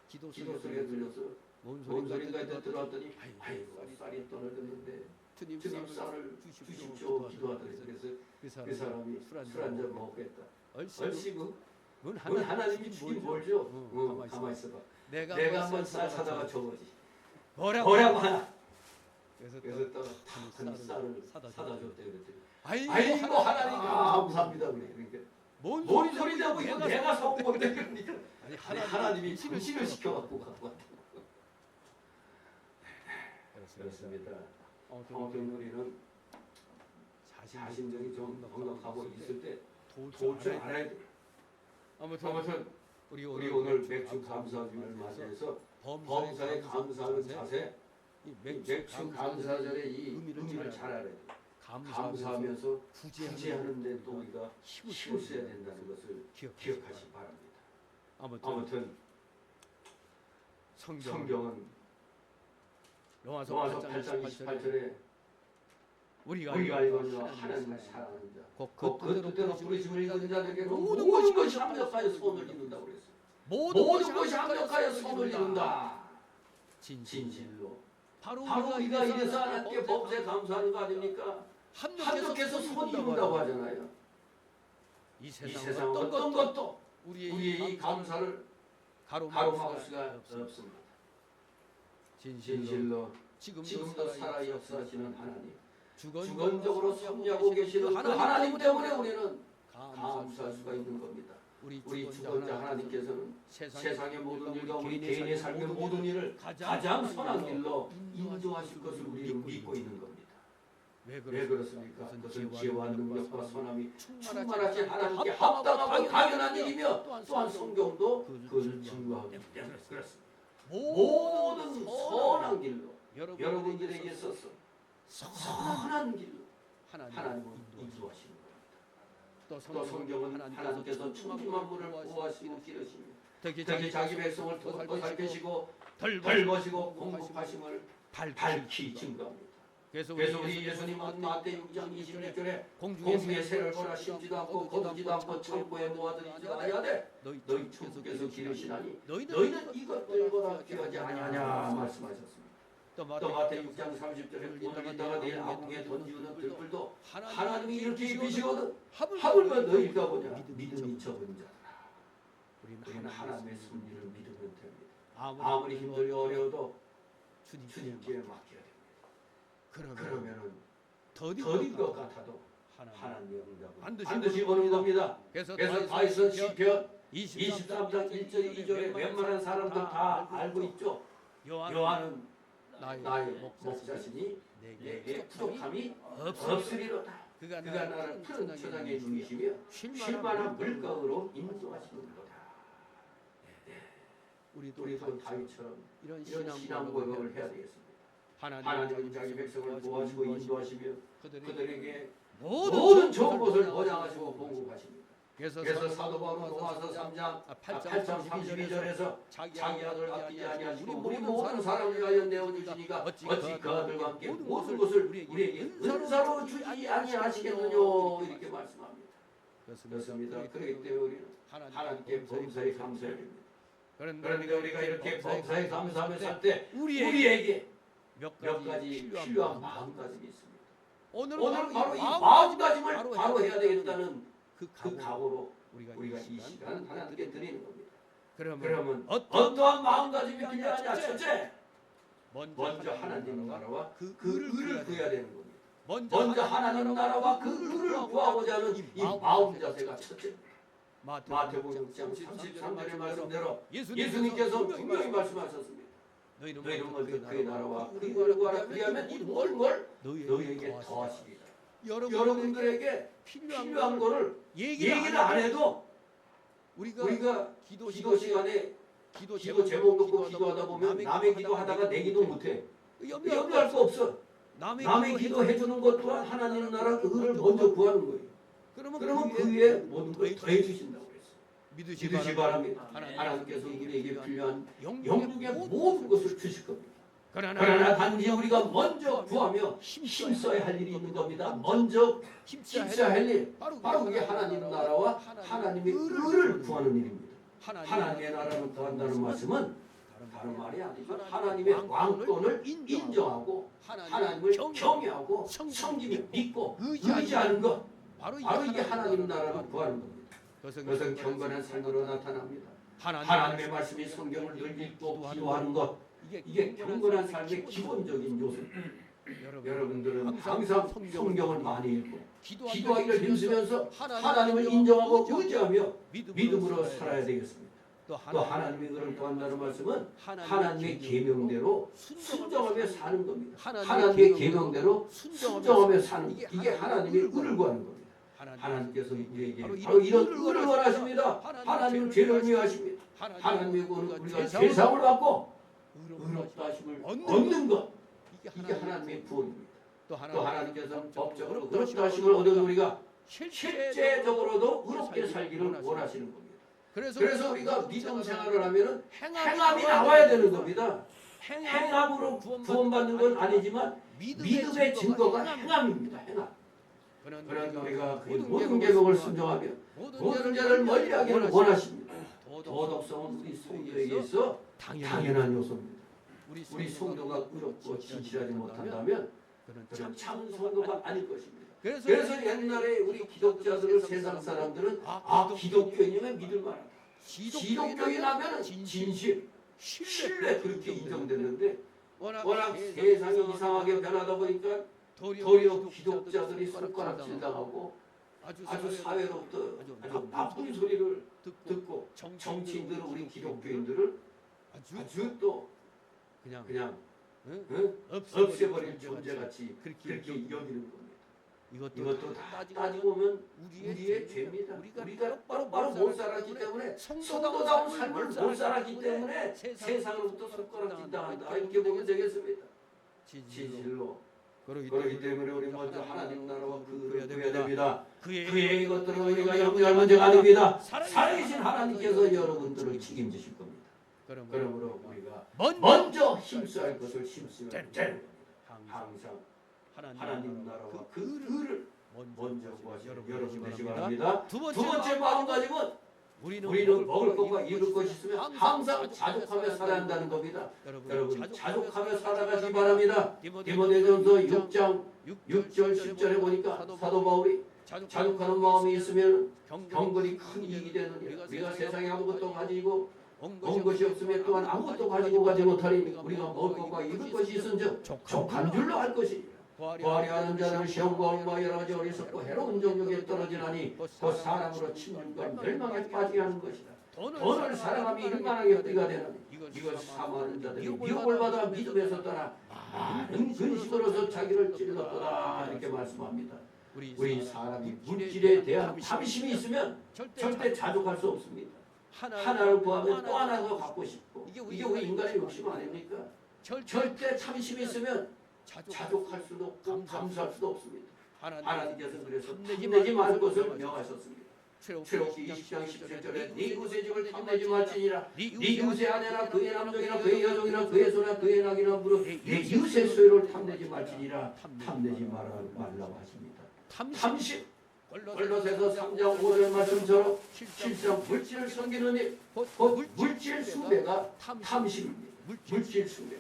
기도 소리가 들려서 뭔 소리인가 했더니 들어왔더니 아이고 쌀이 떨어졌는데 주님 쌀을 주십시오 기도하더래요. 그래서 그 사람이 술 한잔 먹겠다. 얼씨구 하나님이 주긴 뭘죠? 가만히 있어봐. 내가 한번 쌀 사다가 줘보지. 뭐라고 하나? 그래서 또 한 쌀을 사다 줬대 그랬더니 아이고 하나님 감사합니다 그래. 그러니까 뭔 소리냐고 이거 내가 사온 건데 그러니까 하나님이 정신을 시켜갖고 갖고 왔다. 그렇습니다. 아무튼 우리는 자신적이 좀 넉넉하고 있을 때 도울 줄 알아야 돼. 아무튼 우리 오늘 맥주 감사주를 맞이해서 범사에 감사하는 자세, 맥주 감사절의 이 의미를 잘 알아야 돼. 감사하면서 구제하는데 또 우리가 힘을 써야 된다는 것을 기억하시 바랍니다. 아무튼 성경은 로마서 8장 28절에 우리가 이거는 하나님을 사랑하는 자, 곧 그대로 부르심을 입은 자들에게 모든 것이 합력하여 선을 이룬다고 그랬어요. 모든 것이 합력하여 선을 이룬다. 진실로. 바로 우리가 이래서 하나님께 범사에 감사하는 거 아닙니까? 합력해서 선 이룬다고 하잖아요. 이 세상 어떤 것도 우리의 이 감사를 가로막을 수가 없습니다. 진실로 지금도 살아 역사하시는 하나님, 주권적으로 섭리하고 계시는 그 하나님 때문에 우리는 감사할 수가 있는 겁니다. 우리 주권자 하나님께서는 세상의 모든 일과 우리 개인의 삶의 모든 일을 가장 선한 길로 인도하실 것을 우리는 믿고 있는 겁니다. 왜 그렇습니까? 그것은 지혜와 능력과 선함이 충만하신 하나님께 합당하고 당연한 일이며 또한 성경도 그것을 증거하고 있습니다. 그렇습니다. 모든 선한 길로 여러분들에게 있어서 선한 길로 하나님은 인도하시는 겁니다. 또 성경은 하나님께서 천지만물을 보호하시고 기르시며 특히 자기 백성을 돕고 살피시고 돌보시고 공급하심을 밝히 증거합니다. 그래서 우리 예수님은 마태 6장 26절에 공중의 새를 보라 심지도 않고 거두지도 않고 창고에 모아두지도 아니하되 너희 주께서 기르시나니 너희는 이것들보다 귀하지 아니하냐 말씀하셨습니다. 또 마태 6장 30절에 오늘 있다가 내일 아궁에 던지우는 들불도 하나님이 이렇게 입히시거든 하물며 너희가 보냐 믿음이 적은 자들아. 우리는 하나님의 섭리를 믿으면 됩니다. 아무리 힘들고 어려워도 주님께 맡겨야 됩니다. 그러면은 더딘 것 같아도 하나님의 응답은 반드시 오는 겁니다. 그래서 다윗은 시편 23장 1절 2절에 웬만한 사람들 다 알고 있죠. 요한은 나의 목자시니 내게 부족함이 없으리로다. 그가 나를 푸른 초장에 누이시며 쉴만한 물가으로 인도하시는 거다. 우리도 다윗처럼 이런 신앙 고백을 해야 되겠습니다. 하나님은 자기 백성을 보호하시고 인도하시며 그들에게 모든 좋은 것을 보장하시고 공급하십니다. 그래서 사도 바울은 로마서 3장 8장 32절에서 자기 아들 아끼지 아니하시고 우리 모든 사람을 위하여 내어주시니까 어찌 그 아들과 함께 모든 것을 우리에게 은사로 주지 아니하시겠느냐 이렇게 말씀합니다. 그렇습니다. 그렇기 때문에 우리는 하나님께 범사에 감사해야 됩니다. 그러니까 우리가 이렇게 범사에 감사하며 살 때 우리에게 몇 가지 필요한 마음가짐이 있습니다. 오늘 바로 이 마음가짐을 바로 해야 되겠다는 그 각오로 우리가 이 시간을 하나님께 드리는 겁니다. 그러면 어떠한 마음가짐이 필요하냐? 첫째, 먼저 하나님 나라와 그 의를 구해야 되는 겁니다. 먼저 하나님 나라와 그 의를 구하고자 하는 이 마음 자세가 첫째입니다. 마태복음 6장 33절의 말씀대로 예수님께서 분명히 말씀하셨습니다. 너희는 먼저 그의 나라와 그 의를 구하라. 그리하면 이 모든 걸 너희에게 더하시리라. 여러분들에게 필요한 거를 얘기를 안 해도 우리가 기도 시간에 기도 제목 놓고 기도하다 보면 남의 기도하다가 내 기도 못해. 염려할 수 없어. 남의 기도해 주는 것 또한 하나님 나라 그 의를 먼저 구하는 거예요. 그러면 그 위에 모든 걸 더해 주신다고 그랬어요. 믿으시 바랍니다. 하나님께서 우리에게 필요한 영육의 모든 것을 주실 겁니다. 그러나 단지 우리가 먼저 구하며 힘써야 할 일이 있는 겁니다. 먼저 힘써야 할 일, 바로 그게 하나님 나라와 하나님의 의를 구하는 일입니다. 하나님의 나라를 구한다는 말씀은 다른 말이 아니죠. 하나님의 왕권을 인정하고 하나님을 경외하고 성김이 믿고 의지하는 것, 바로 이게 하나님 나라를 구하는 겁니다. 그것은 경건한 삶으로 나타납니다. 하나님의 말씀이 성경을 늘 읽고 기도하는 것, 이게 경건한 삶의 기본적인 요소입니다. 여러분들은 항상 성경을 많이 읽고 기도하기를 힘쓰면서 하나님을 인정하고 의지하며 믿음으로 살아야 되겠습니다. 또 하나님의 의를 구한다는 말씀은 하나님의 계명대로 순종하며 사는 겁니다. 하나님의 계명대로 순종하며 사는 것, 이게 하나님의 의를 구하는 겁니다. 하나님께서 우리에게 바로 이런 의를 원하십니다. 하나님은 죄를 미워하십니다. 하나님의 의는 우리가 죄사함을 받고 의롭다 하심을 얻는 것, 이게 하나님의 구원입니다. 또 하나님께서는 법적으로 의롭다 하심을 얻은 우리가 실제적으로도 의롭게 살기를 원하시는 겁니다. 그래서 우리가 믿음 생활을 하면 행함이 나와야 되는 겁니다. 행함으로 구원받는 건 아니지만 믿음의 증거가 행함입니다. 행함. 그러나 우리가 그 모든 계명을 순종하며 모든 죄를 멀리하기를 원하십니다. 도덕성은 우리 성도에게 있어 당연한 요소입니다. 우리 성도가 의롭고 진실하지 못한다면 그는 참 성도가 아닐 것입니다. 그래서 옛날에 우리 기독자들을 세상 사람들은 기독교인이면 믿을 만하다. 기독교인 하면 진실, 신뢰 그렇게 인정되는데 워낙 세상이 이상하게 변하다 보니까 도리어 기독자들이 손가락질 당하고 아주 사회로부터 아주 나쁜 소리를 듣고 정치인들은 우리 기독교인들을 아주 또 그냥 없애버릴 존재같이 그렇게 여기는 겁니다. 이것도 다 따지고 보면 우리의 죄입니다. 우리가 바로 못 살았기 때문에 성도다운 삶을 못 살았기 때문에 세상으로부터 손가락질 당한다 이렇게 보면 되겠습니다. 진실로 그렇기 때문에 우리 먼저 하나님 나라와 그 의를 구해야 됩니다. 그의 것들은 우리가 염려할 문제가 아닙니다. 살아계신 하나님께서 여러분들을 책임지실 겁니다. 그러므로 우리가 먼저 힘써야 할 것을 힘쓰면 되는 겁니다. 항상 하나님 나라와 그 의를 먼저 구하시는 여러분 되시기 바랍니다. 두 번째 마음가짐은 우리는 먹을 것과 입을 것이 있으면 항상 자족하며 살아야 한다는 겁니다. 여러분 자족하며 살아가시기 바랍니다. 디모데전서 6장 6절 10절에 보니까 사도 바울이 자족하는 마음이 있으면 경건이 큰 이익이 되느니라. 우리가 세상에 아무것도 가지고 온 것이 없으면 또한 아무것도 가지고 가지 못하리니 우리가 먹을 것과 입을 것이 있은즉 족한 줄로 할 것이니라. 과리하는 자는 시험과 험과 여러 가지 어리석고 해로운 정욕에 떨어지나니 곧 사람으로 침륜과 멸망에 빠지게 하는 것이다. 돈을 사랑함이 일만하게 뿌리가 되나니 이것 사모하는 자들이 미혹을 받아 믿음에서 떠나 많은 근심으로서 자기를 찔렀도다 이렇게 말씀합니다. 우리 사람이 물질에 대한 탐심이 있으면 절대 자족할 수 없습니다. 하나를 구하면 또 하나 더 갖고 싶고 이게 우리 인간의 욕심 아닙니까? 절대 탐심이 있으면 자족할 수도 없고 감사할 수도 없습니다. 하나님께서 그래서 탐내지 말 것을 명하셨습니다. 출애굽기 20장 17절에 네 구세 집을 탐내지 말지니라. 네 이웃의 아내나 그의 남종이나 그의 여종이나 그의 소나 그의 낙이나 무릇 네 이웃의 소유를 탐내지 말지니라. 탐내지 말라고 하십니다. 탐심 골로새서 3장 5절 말씀처럼 실상 물질을 섬기는 일, 곧 물질 숭배가 탐심입니다. 물질 숭배.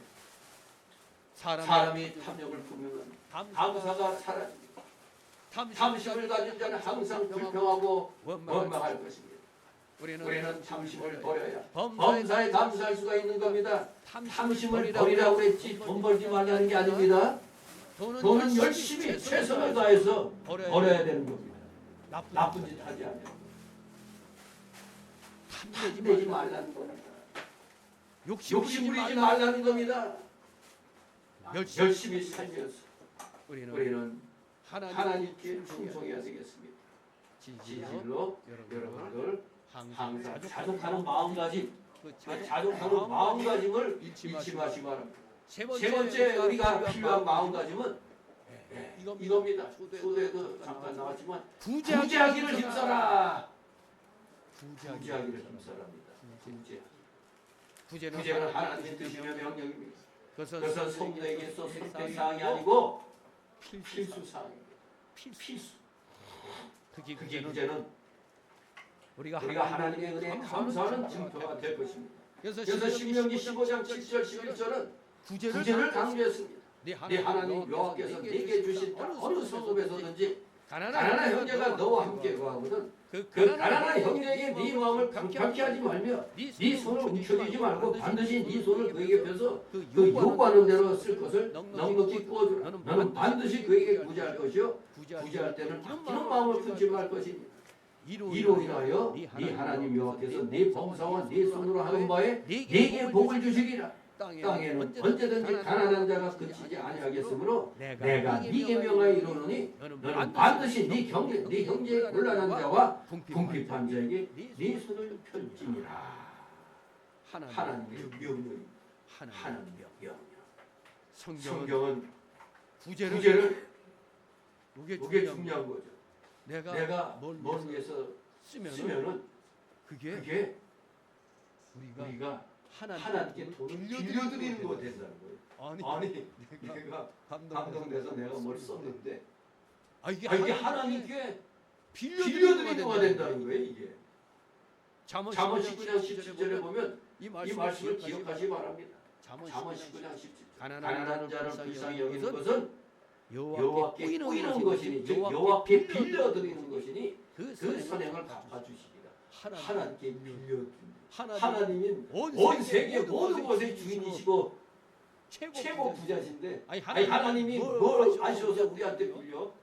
사람이 탐욕을 품으면 감사가 사라집니다. 탐심을 가진 자는 항상 불평하고 원망할 것입니다. 우리는 탐심을 버려야 범사에 감사할 수가 있는 겁니다. 탐심을 버리라고 그랬지 돈 벌지 말라는 게 아닙니다. 돈은 열심히 최선을 다해서 벌어야 되는 겁니다. 나쁜 짓 하지 않아요. 탐내지 말라는 겁니다. 욕심 부리지 말라는 겁니다. 열심히 살면서 우리는 하나님께 충성해야 되겠습니다. 진실로 여러분들 항상 자족하는 마음가짐, 자족하는 마음가짐을 잊지 마시기 바랍니다. 세 번째 우리가 필요한 마음가짐은 이겁니다. 초대도 잠깐 나왔지만 부지하기를 힘써라. 부지하기를 힘써랍니다. 부재는 하나님의 뜻이며 명령입니다. 그것은 성도에게 있어 선택사항이 아니고 필수사항입니다. 필수. 특히 부재는 우리가 하나님의 은혜에 감사하는 증표가 될 것입니다. 그래서 신명기 15장 7절 11절은 부재를 강조했습니다. 네 하나님 여호와께서 네게 주신 어느 성읍에서든지 가난한 형제가 너와 함께 거하거든 그 가난한 형제에게 네 마음을 강팍히 하지 말며 네 손을 움켜쥐지 말고 반드시 네 손을 그에게 펴서 그 요구하는 대로 쓸 것을 넉넉히 부어주라. 너는 반드시 그에게 구제할 것이요 구제할 때는 아끼는 마음을 품지 말 것이니 이로 인하여 네 하나님 여호와께서 네 범사와 네 손으로 하는 바에 네게 복을 주시리라. 땅에는 언제든지 가난한 자가 그치지 아니하겠으므로 내가 네게 명하여 이르노니 너는 반드시 네 형제의 곤란한 자와 궁핍한 자에게 네 손을 펼지니라. 하나님의 명령입니다. 하나님의 명령. 성경은 구제를 이게 중요한 거죠. 내가 뭘 위해서 쓰면은 그게 우리가 하나님께 돈을 빌려드리는 거 된다는 거예요. 아니 내가 감동돼서 내가 뭘 썼는데 이게 하나님께 빌려드리는 거가 된다는 거예요. 이게 잠언 19장 17절에 보면 이 말씀을 기억하시기 바랍니다. 잠언 19장 17절 가난한 자를 불쌍히 여기는 것은 여호와께 꾸이는 것이니 즉 여호와께 빌려드리는 것이니 그 선행을 갚아주시리라. 하나님께 빌려드립니다. 하나님은 온 세계 모든 것의 주인이시고 최고 부자신데 하나님이 뭘 아셔서 우리한테 빌려?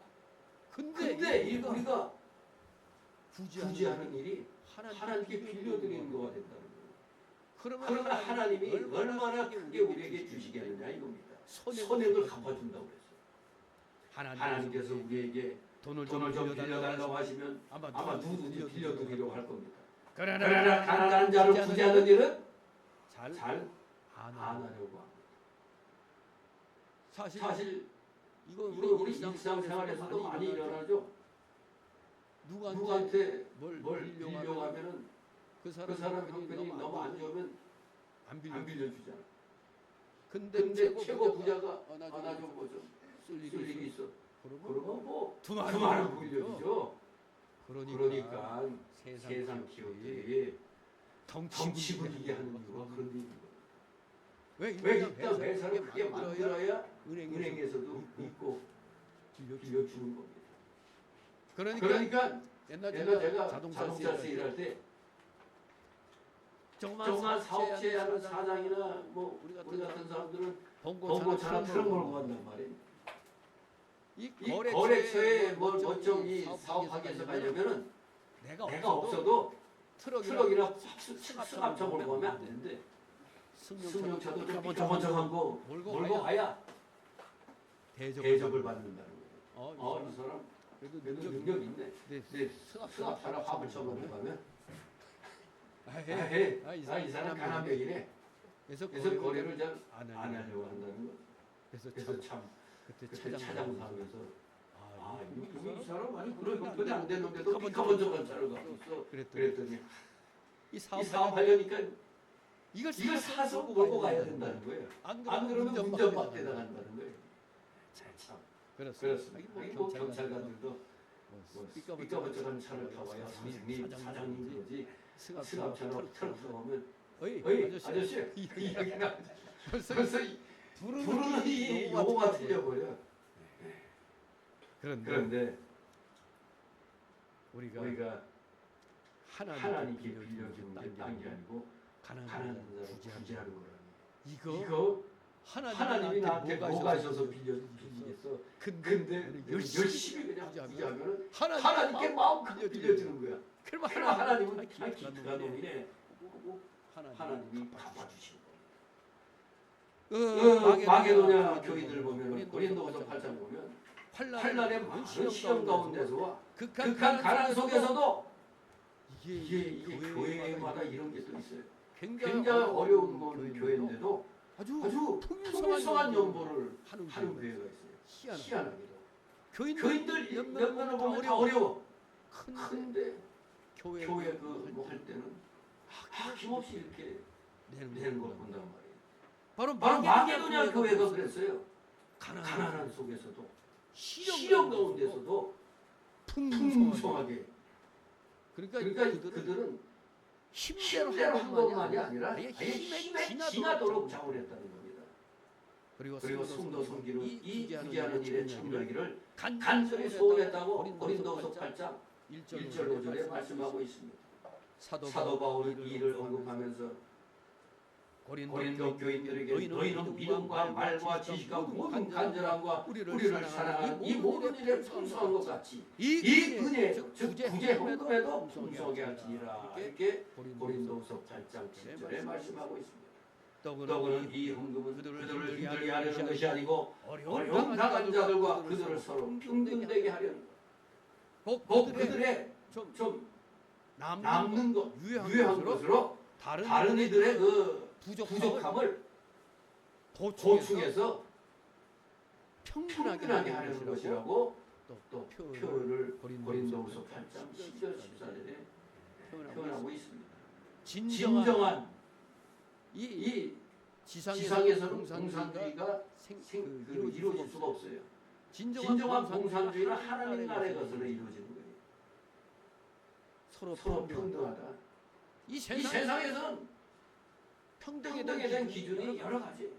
근데 우리가 부지하는 일이 하나님께 빌려드리는 거가 된다는 거예요. 그러면 하나님이 얼마나 크게 우리에게 주시겠느냐 이겁니다. 선행을 갚아준다고 그랬어요. 하나님께서 우리에게 돈을 좀 빌려달라고 하시면 아마 누구든지 빌려드리려고 할 겁니다. 그러나 가난한 자를 부지하는 일은 잘 안 하려고 합니다. 사실 이거 우리 일상생활에서도 많이 일어나죠. 누구한테 뭘 빌려고 하면은 그 사람이 형편이 너무 안 좋으면 안 빌려주잖아. 근데 최고 부자가 하나 좀 뭐 좀 쓸 일이 있어. 그러면 뭐 두 마리 빌려주죠. 그러니까 세상 기업들이 덩치 부리게 하는 이유가 그런 이유입니다. 왜 일단 회사를 크게 만들어야 은행에서도 있고 빌려주는 겁니다. 그러니까 옛날 제가 자동차 세일할 때 조그만 사업체 하는 사장이나 뭐 우리 같은 사람들은 봉고차나 트럭 몰고 간단 말이에요. 이 거래처에 이 사업하기 위해서 가려면은 내가 없어도 트럭이나 승합차 몰고 가면 안 되는데 승용차도 좀 삐까번쩍하고 몰고 가야 대접을 받는다는 거예요. 이 사람 그래도 능력이 있네. 근데 승합차나 화물차 몰고 가면 이 사람 가난병이네. 그래서 거래를 잘 안 하려고 한다는 거. 그래서 참 그때 차장사하면서 이 사람 아니 그래 안 되는데도 가본적 관찰을 갖고 있어. 그랬더니 이 사업하려니까 이걸 사서 몰고 가야 된다는 거예요. 안 그러면 운전박대 당한다는 거예요. 참 그렇습니다. 뭐 경찰관들도 삐까번쩍한 차를 타봐야 선생님, 사장님 그러지 승합차로 트럭 타보면 어이 아저씨 이 얘기나 벌써 부르는 이 용어가 틀려버려. 그런데 우리가 하나님께 빌려주는 게 딴 게 아니고 가난한 자를 구제하는 거라니. 이거 하나님이 나한테 뭐가 있어서 빌리겠어. 근데 열심히 그냥 구제하면 하나님께 마음껏 빌려주는 거야. 그러면 하나님은 기가 놈이네. 하나님이 갚아주시는 거예요. 마게도냐 교인들 보면 고린도후서 8장 보면 환난의 많은 시험 가운데서와 극한 가난 속에서도 이게 교회마다 이런 게 또 있어요. 굉장히 어려운 건 교회인데도 아주 풍성한 연보를 하는 교회가 있어요. 희한하게도 교인들 몇몇을 보면 다 어려워. 근데 교회 그 할 때는 힘없이 이렇게 내는 걸 본단 말이에요. 바로 마게도냐 교회가 그랬어요. 가난한 속에서도 시련 가운데서도 풍성하게. 그러니까 그들은 힘대로 한 것만이 아니라 아예 힘에 지나도록 자원했다는 겁니다. 그리고 성도 섬기는 이 구제하는 일에 참여하기를 간절히 소원했다고 고린도후서 8장 1절 5절에 말씀하고 있습니다. 사도 바울은 이 일을 언급하면서 고린도 교인들에게 너희는 믿음과 말과 지식과 모든 간절함과 우리를 사랑하는 이 모든 일에 풍성한 것 같이 이 은혜 즉 구제 헌금에도 풍성하게 할지니라. 이렇게 고린도후서 8장 7절에 말씀하고 있습니다. 더구나 이 헌금은 그들을 힘들게 하려는 것이 아니고 어려움 당한 자들과 그들을 서로 평등되게 하려는 것. 곧 그들의 좀 남는 것, 유해한 것으로 다른 이들의 그 부족함을 보충해서 평등하게 하려는 것이라고 또 표현을 고린도후서 8장 10절 14절에 표현하고 있습니다. 진정한 이 지상에서는 공산주의가 이루어질 수가 없어요. 진정한 공산주의는 하나님 나라의 것으로 이루어지는 거예요. 서로 평등하다. 이 세상에서는 평등에 대한 기준이 여러 가지.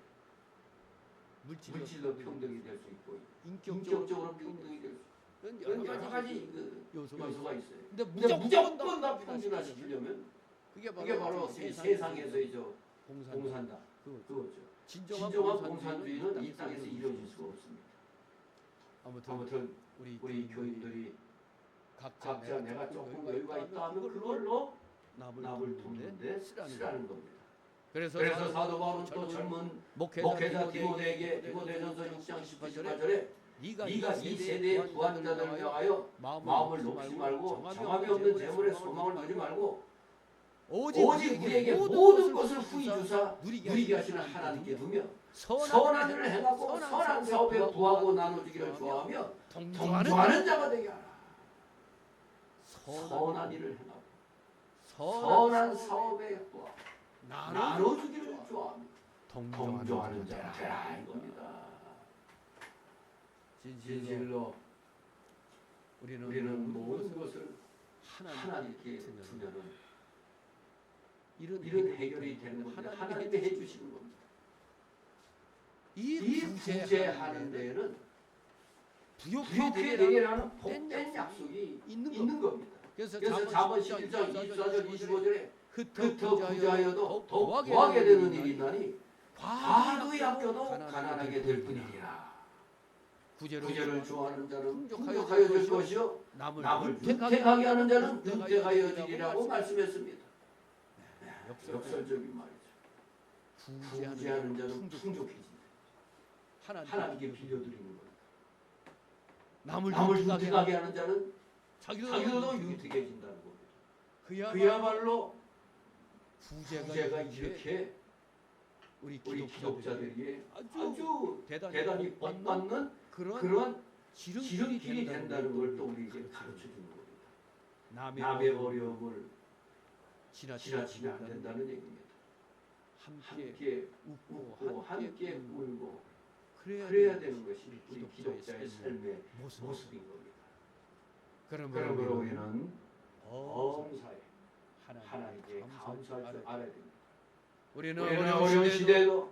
물질로 평등이 될 수 있고 인격적으로 평등이 될 수 있고 여러 가지 그 요소가 있어요. 근데 무조건 다 평준화시키려면 그게 바로 세상에서의 공산다. 그거죠. 진정한 공산주의는 이 땅에서 이루어질 수가 없습니다. 아무튼 우리 교인들이 각자 내가 조금 여유가 있다 하면 그걸로 납을 돕는데 쓰라는 겁니다. 그래서 사도 바울은 또 젊은 목회자 디모데에게 디모데전서 6장 18절에 네가 이 세대의 부한자들을 향하여 마음을 높이지 말고 정함이 없는 재물에 소망을 두지 말고 오직 우리에게 모든 것을 후히 주사 누리게 하시는 하나님께 두며 선한 일을 행하고 선한 사업에 부하고 나눠주기를 좋아하며 동조하는 자가 되게 하라. 선한 일을 행하고 선한 사업에 부하고 나눠주기를 좋아하며 동조하는 자가 되라 이겁니다. 진실로 우리는 모든 것을 하나님께 두면은 이런 해결이 되는 겁니다. 하나님이 해주시는 겁니다. 이 구제하는 데에는 부욕해 되리라는 복된 약속이 있는 겁니다. 그래서 잠언 11장 24절 25절에 흩어 구제하여도 더욱 구하게 되는 일이 있나니 과도히 아껴도 가난하게 될 뿐이니라. 구제를 좋아하는 자는 풍족하여 질 것이요 남을 누태하게 하는 자는 누태하여 지리라고 말씀했습니다. 역설적인 말이죠. 구제하는 자는 풍족해진다. 하나님께 빌려드리는 겁니다. 남을 유택하게 하는 자는 자기도 유택해진다는 겁니다. 그야말로 구제가 이렇게 우리 기독자들에게 아주 대단히 복받는 그런 지름길이 된다는 걸 또 우리에게 가르쳐 주는 겁니다. 남의 어려움을 지나치면 안 된다는 얘기입니다. 함께 웃고 함께 울고 그래야 되는 것이 우리 기독자의 삶의 모습인 겁니다. 그러므로 우리는 범사에 하나님께 감사할 줄 알아야 됩니다. 우리는 어려운 시대에도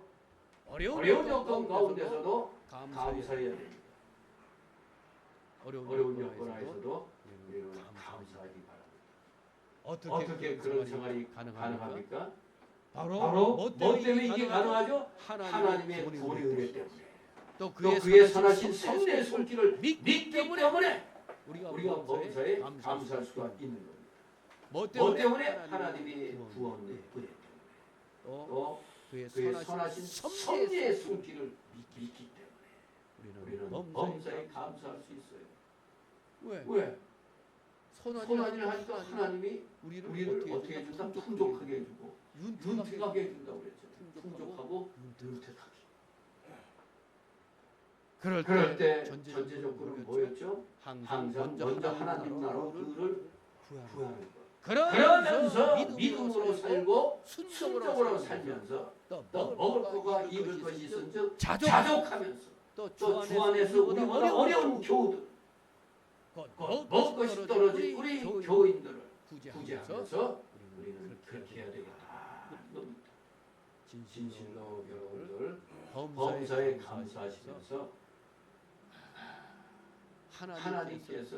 어려운 여건 가운데서도 감사해야 됩니다. 어려운 여건 하에서도 우리는 감사하기 바랍니다. 어떻게 그런 생활이 가능합니까? 바로 뭐 때문에 이게 가능하죠? 하나님의 구원의 은혜 때문에, 또 그의 선하신 섭리의 손길을 믿기 때문에 우리가 범사에 감사할 수가 있는 겁니다. 뭐 때문에? 하나님의 구원의 은혜 때문에, 또 그의 선하신 섭리의 손길을 믿기 때문에 우리는 범사에 감사할 수 있어요. 왜? 선한 일을 하니까 하나님이 우리를 어떻게 해준다? 풍족하게 해주고 윤택하게 해준다고 그랬죠. 풍족하고 윤택하게. 그럴 때 전제 조건은 뭐였죠? 항상 먼저 하나님 나라로 그를 구하는 것. 그러면서 믿음으로 살고 순종으로 살면서 또 먹을 거가 입을 것이 있은즉 자족하면서 또 주 안에서 우리보다 어려운 교우들, 먹을 것이 떨어진 우리 교인들을 구제하면서 우리는 그렇게 해야 되겠다는 겁니다. 진실로 여러분들 범사에 감사하시면서 하나님께서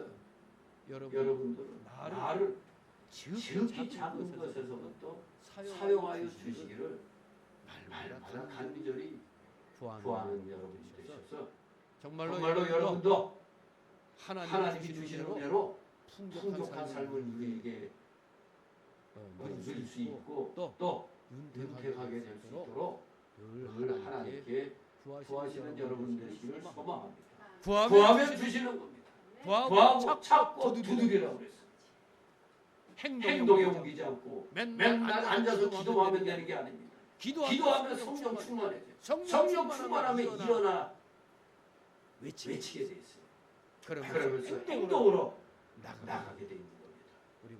여러분들은 나를 지극히 작은 것에서부터 사용하여 주시기를 날마다 간절히 구하는 여러분이 되셔서 정말로 여러분도 하나님이 주시는 은혜로 풍족한 삶을 우리에게 누릴 수 있고 또 윤택하게 될 수 있도록 늘 하나님께 구하시는 여러분 되시기를 소망합니다. 구하면 주시는 겁니다. 구하고 찾고 두드리라고 그랬어요. 행동에 옮기지 않고 맨날 앉아서 기도하면 되는 게 아닙니다. 기도하면 성령 충만해져요. 성령 충만하면 일어나 외치게 돼 있어요. 그러면서 행동으로 나가게 돼 있는 겁니다.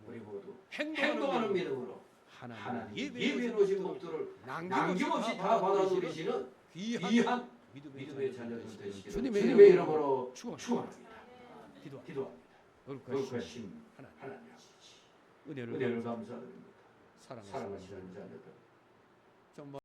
우리 모두 행동하는 믿음으로 하나님 예배해 놓으신 목들을 남김없이 다 받아 누리시는 귀한 믿음의 자녀들 되시기를 주님의 이름으로 축원합니다. 기도합니다. 거룩하신 하나님 은혜를 감사드립니다. 사랑하시는 자녀들 정말